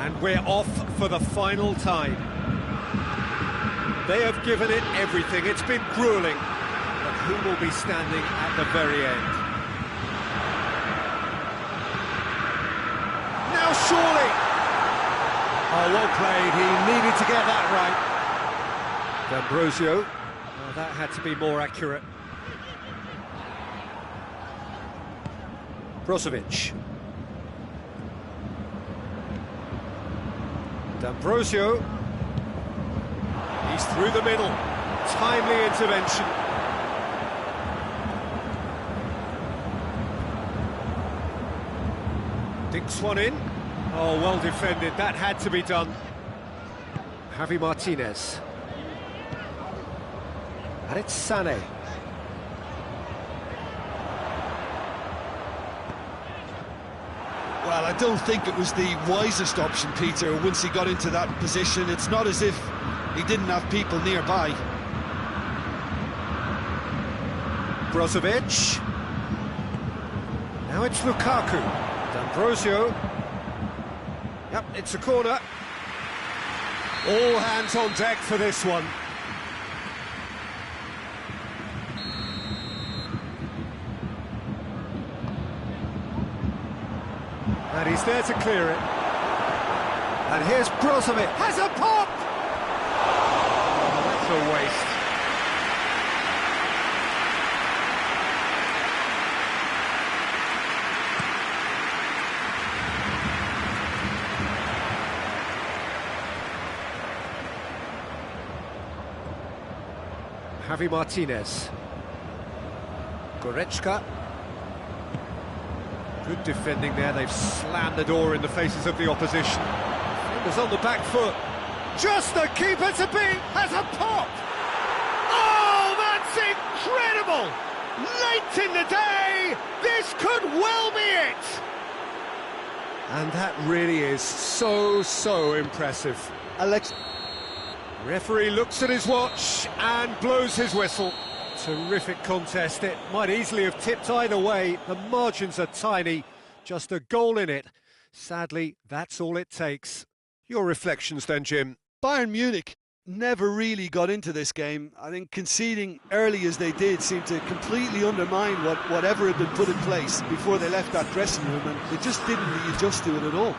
And we're off for the final time. They have given it everything. It's been gruelling. But who will be standing at the very end? Now surely! Oh, well played. He needed to get that right. D'Ambrosio. Oh, that had to be more accurate. Brozovic. D'Ambrosio, he's through the middle, timely intervention. Dinks one in, oh well defended, that had to be done. Javi Martinez. And it's Sané. Well, I don't think it was the wisest option, Peter, once he got into that position. It's not as if he didn't have people nearby. Brozovic. Now it's Lukaku. D'Ambrosio. Yep, it's a corner. All hands on deck for this one. And he's there to clear it. And here's Brozovic, has a pop! Oh, that's a waste. Javi Martinez. Goretzka. Good defending there, they've slammed the door in the faces of the opposition. Defenders on the back foot. Just the keeper to beat, has a pop! Oh, that's incredible! Late in the day, this could well be it! And that really is so impressive. Alex. Referee looks at his watch and blows his whistle. Terrific contest, it might easily have tipped either way. The margins are tiny, just a goal in it. Sadly, that's all it takes. Your reflections then, Jim? Bayern Munich never really got into this game. I think conceding early as they did seemed to completely undermine whatever had been put in place before they left that dressing room, and they just didn't really adjust to it at all.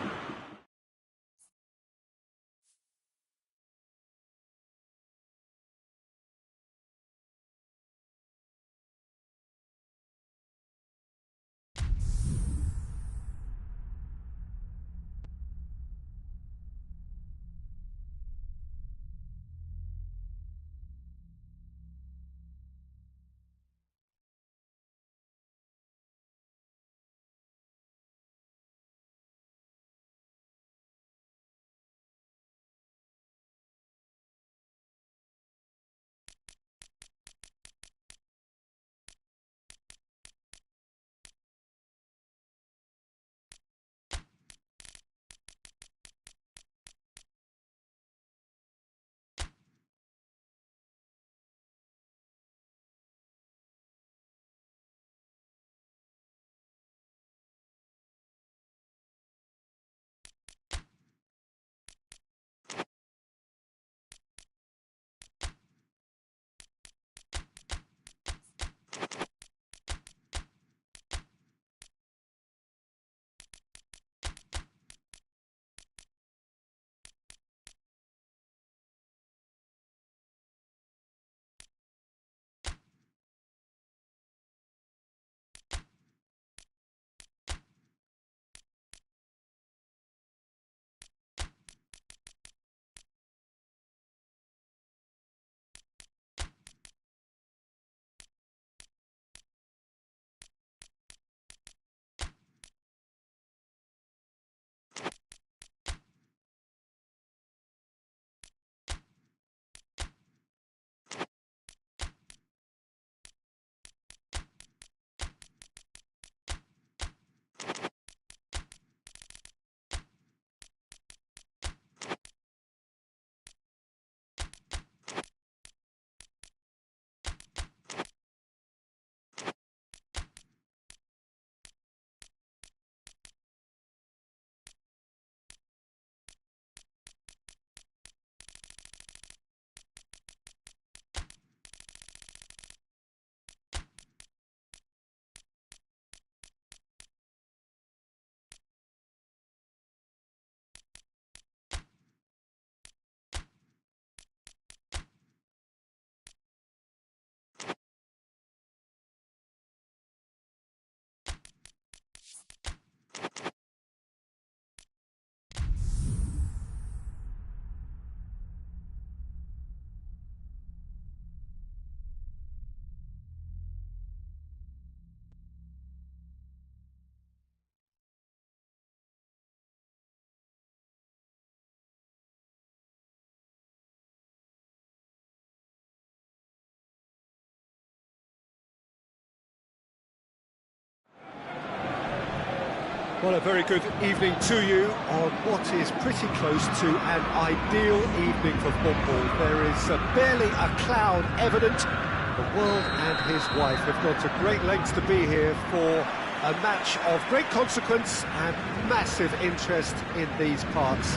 Well, a very good evening to you on what is pretty close to an ideal evening for football. There is barely a cloud evident. The world and his wife have gone to great lengths to be here for a match of great consequence and massive interest in these parts.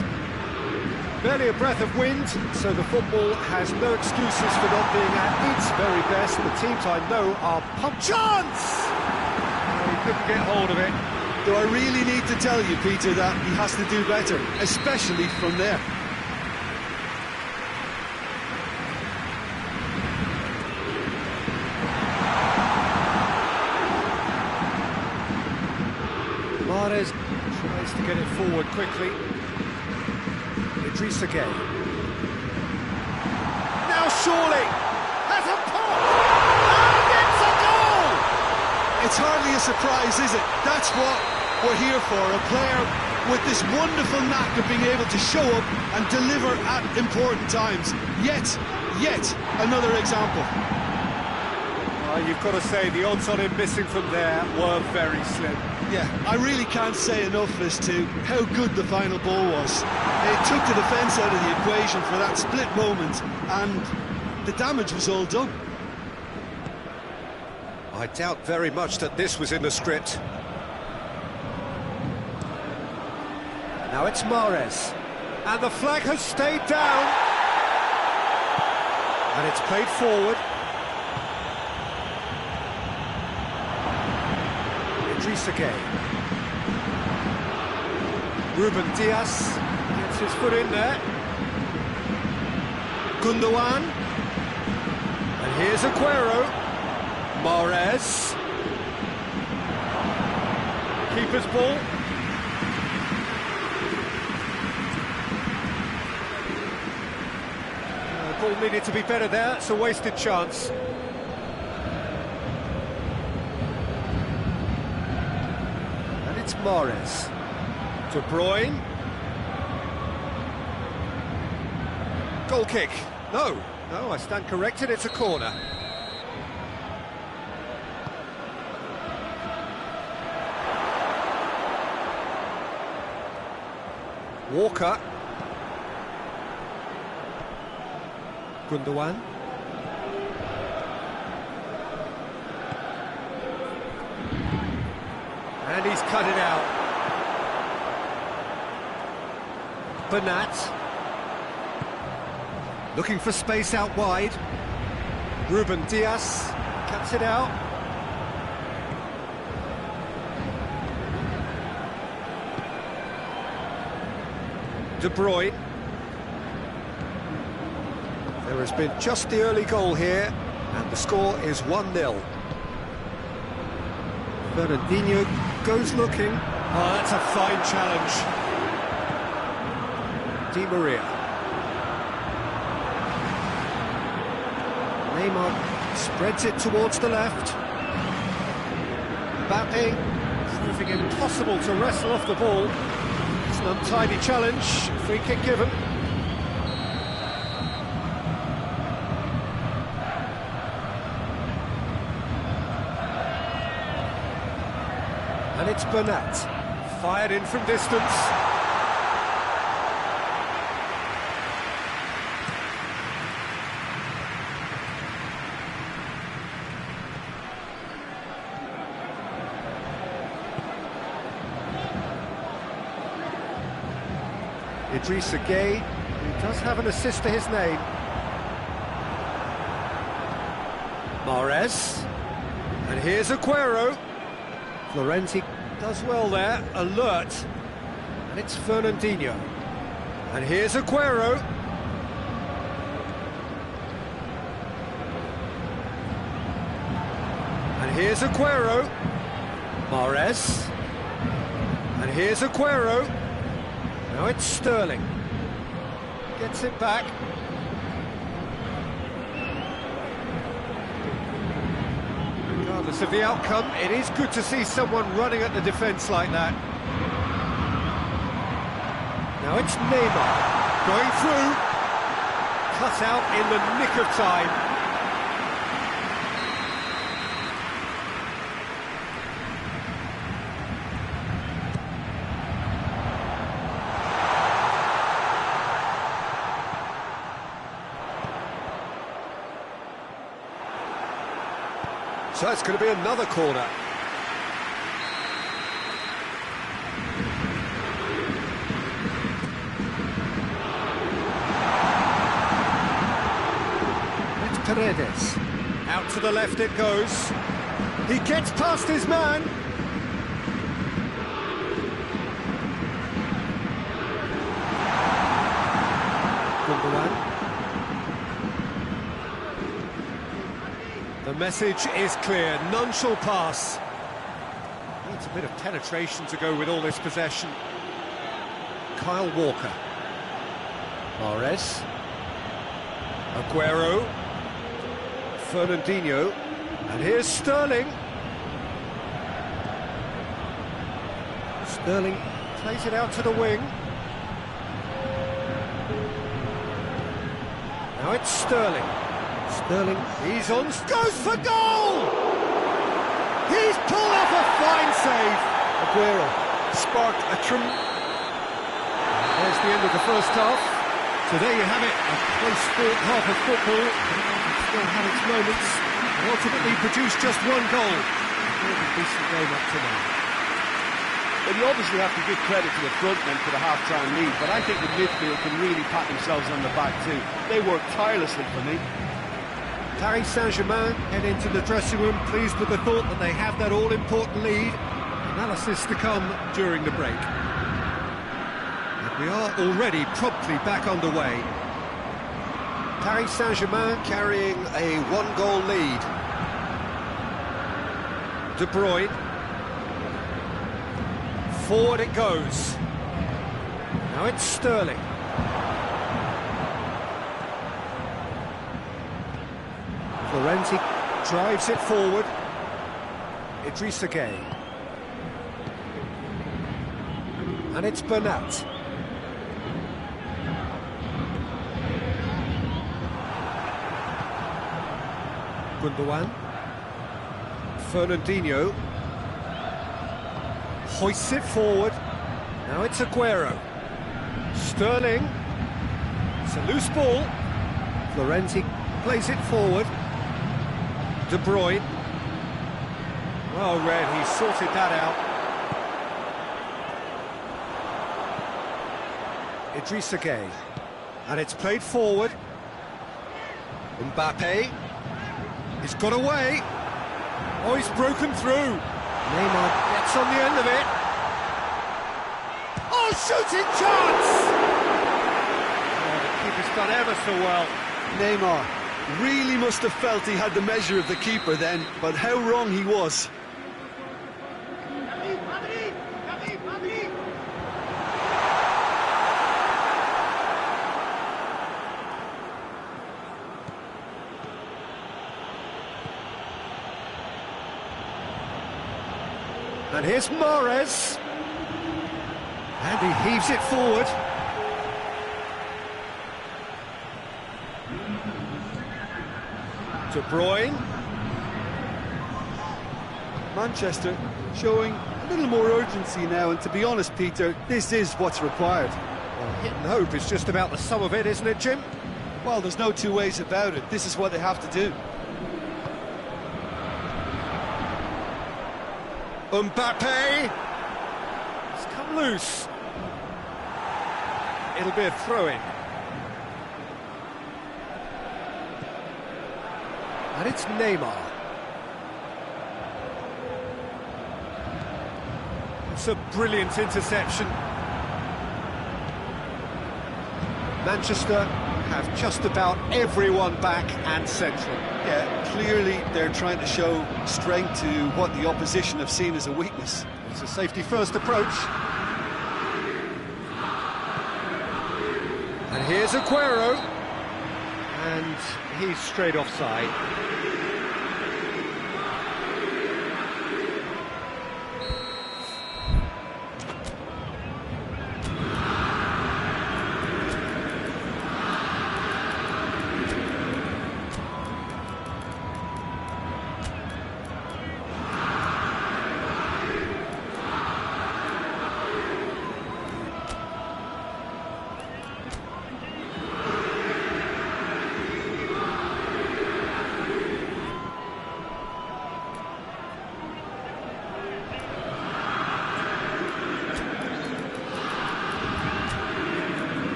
Barely a breath of wind, so the football has no excuses for not being at its very best. The teams I know are pumped. Chance! Oh, he couldn't get hold of it. Do I really need to tell you, Peter, that he has to do better, especially from there? Suarez tries to get it forward quickly. Idrissa Gueye. Now surely has a pop! And it's a goal! It's hardly a surprise, is it? That's what we're here for, a player with this wonderful knack of being able to show up and deliver at important times. Yet another example. You've got to say the odds on him missing from there were very slim. Yeah, I really can't say enough as to how good the final ball was. It took the defence out of the equation for that split moment, and the damage was all done. I doubt very much that this was in the script. Now it's Mahrez, and the flag has stayed down, and it's played forward. Idrissa Gueye. Ruben Diaz gets his foot in there. Gundogan. And here's Aguero. Mahrez. Keeper's ball. Ball needed to be better there. It's a wasted chance. It's Suarez. De Bruyne. Goal kick. No, I stand corrected, it's a corner. Walker. Gundogan. And he's cut it out. Bernat. Looking for space out wide. Ruben Diaz cuts it out. De Bruyne. There has been just the early goal here, and the score is 1-0. Fernandinho goes looking. Oh, that's a fine challenge. Di Maria. Neymar spreads it towards the left. Mbappe proving impossible to wrestle off the ball. It's an untidy challenge. Free kick given. And it's Bernat, fired in from distance. Idrissa Gueye, who does have an assist to his name. Mahrez, and here's Aguero. Florenzi does well there, alert, and it's Fernandinho. And here's Aguero. And here's Aguero. Mahrez. And here's Aguero. Now it's Sterling. Gets it back. Regardless of the outcome, it is good to see someone running at the defence like that. Now it's Neymar, going through, cut out in the nick of time. So it's going to be another corner. It's Paredes. Out to the left it goes. He gets past his man. The message is clear, none shall pass. Needs a bit of penetration to go with all this possession. Kyle Walker. Suarez. Aguero. Fernandinho. And here's Sterling. Sterling plays it out to the wing. Now it's Sterling. Sterling, he's on, goes for goal! He's pulled off a fine save. Aguero sparked a There's the end of the first half. So there you have it, a close-fought half of football. It still had its moments, and ultimately produced just one goal. A really decent game up to now. Well, you obviously have to give credit to the front men for the half-time lead, but I think the midfield can really pat themselves on the back too. They worked tirelessly for me. Paris Saint-Germain head into the dressing room pleased with the thought that they have that all-important lead. Analysis to come during the break. And we are already promptly back underway. Paris Saint-Germain carrying a one-goal lead. De Bruyne. Forward it goes. Now it's Sterling. Florenzi drives it forward. Idrissa Gueye. And it's Bernat. Gundogan. Fernandinho. Hoists it forward. Now it's Aguero. Sterling. It's a loose ball. Florenzi plays it forward. De Bruyne. Well read, he sorted that out. Idrissa Gueye. And it's played forward. Mbappe. He's got away. Oh, he's broken through. Neymar gets on the end of it. Oh, shooting chance! Oh, the keeper's done ever so well. Neymar really must have felt he had the measure of the keeper then, but how wrong he was. And here's Suarez. And he heaves it forward. De Bruyne. Manchester showing a little more urgency now, and to be honest, Peter, this is what's required. Well, hit and hope is just about the sum of it, isn't it, Jim? Well, there's no two ways about it. This is what they have to do. Mbappe. It's come loose. It'll be a throw-in. And it's Neymar. It's a brilliant interception. Manchester have just about everyone back and central. Yeah, clearly they're trying to show strength to what the opposition have seen as a weakness. It's a safety-first approach. And here's Aguero. And he's straight offside.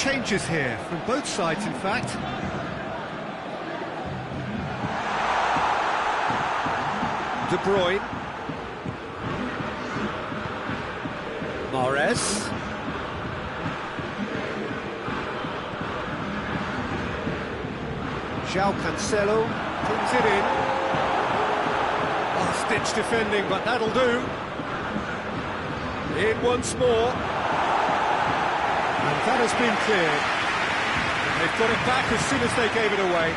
changes here, from both sides in fact. De Bruyne. Suarez. João Cancelo brings it in. Last-ditch defending, but that'll do. In once more. And that has been cleared. They've got it back as soon as they gave it away.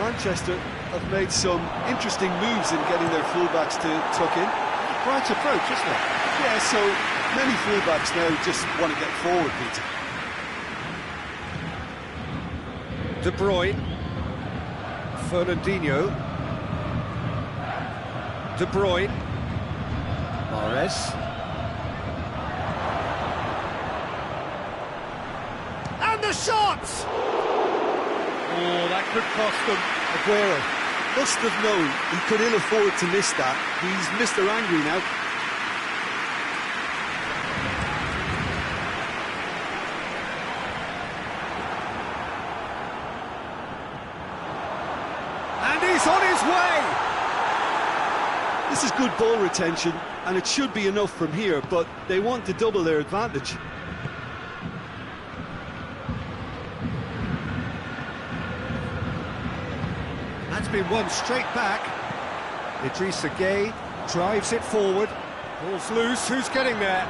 Manchester have made some interesting moves in getting their fullbacks to tuck in. Right approach, isn't it? Yeah, so many fullbacks now just want to get forward, Peter. De Bruyne. Fernandinho. De Bruyne. Suarez. And the shot! Oh, that could cost them. Aguero must have known he could ill afford to miss that. He's Mr. Angry now. And he's on his way! This is good ball retention, and it should be enough from here, but they want to double their advantage. That's been won straight back. Idrissa Gueye drives it forward. Ball's loose, who's getting there?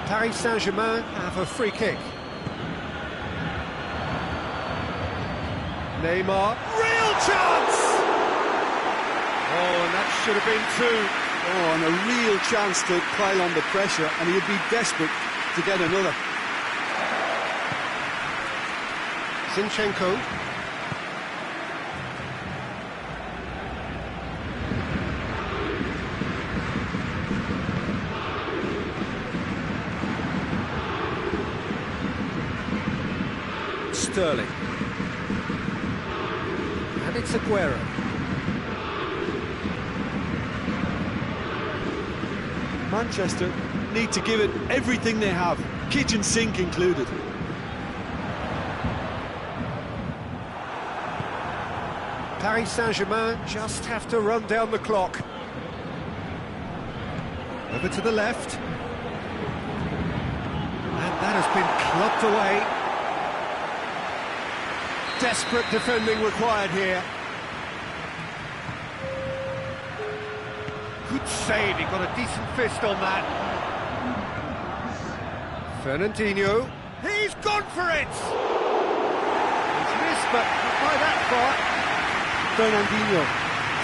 Paris Saint-Germain have a free kick. Neymar, real chance! Oh, and that should have been two. Oh, and a real chance to pile on the pressure, and he'd be desperate to get another. Zinchenko. Sterling. And it's Aguero. Manchester need to give it everything they have, kitchen sink included. Paris Saint-Germain just have to run down the clock. Over to the left. And that has been clubbed away. Desperate defending required here. Good save, he got a decent fist on that. Fernandinho, he's gone for it! He's missed, but not by that far. Fernandinho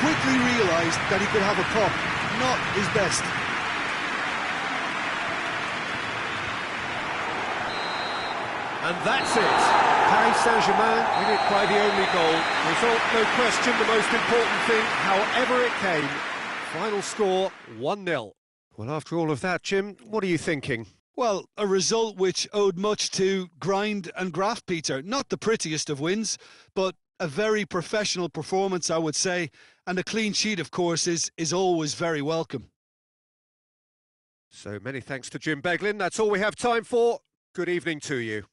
quickly realised that he could have a pop, not his best. And that's it. Paris Saint-Germain win it by the only goal. Result, no question, the most important thing, however it came. Final score, 1-0. Well, after all of that, Jim, what are you thinking? Well, a result which owed much to grind and graft, Peter. Not the prettiest of wins, but a very professional performance, I would say. And a clean sheet, of course, is always very welcome. So many thanks to Jim Beglin. That's all we have time for. Good evening to you.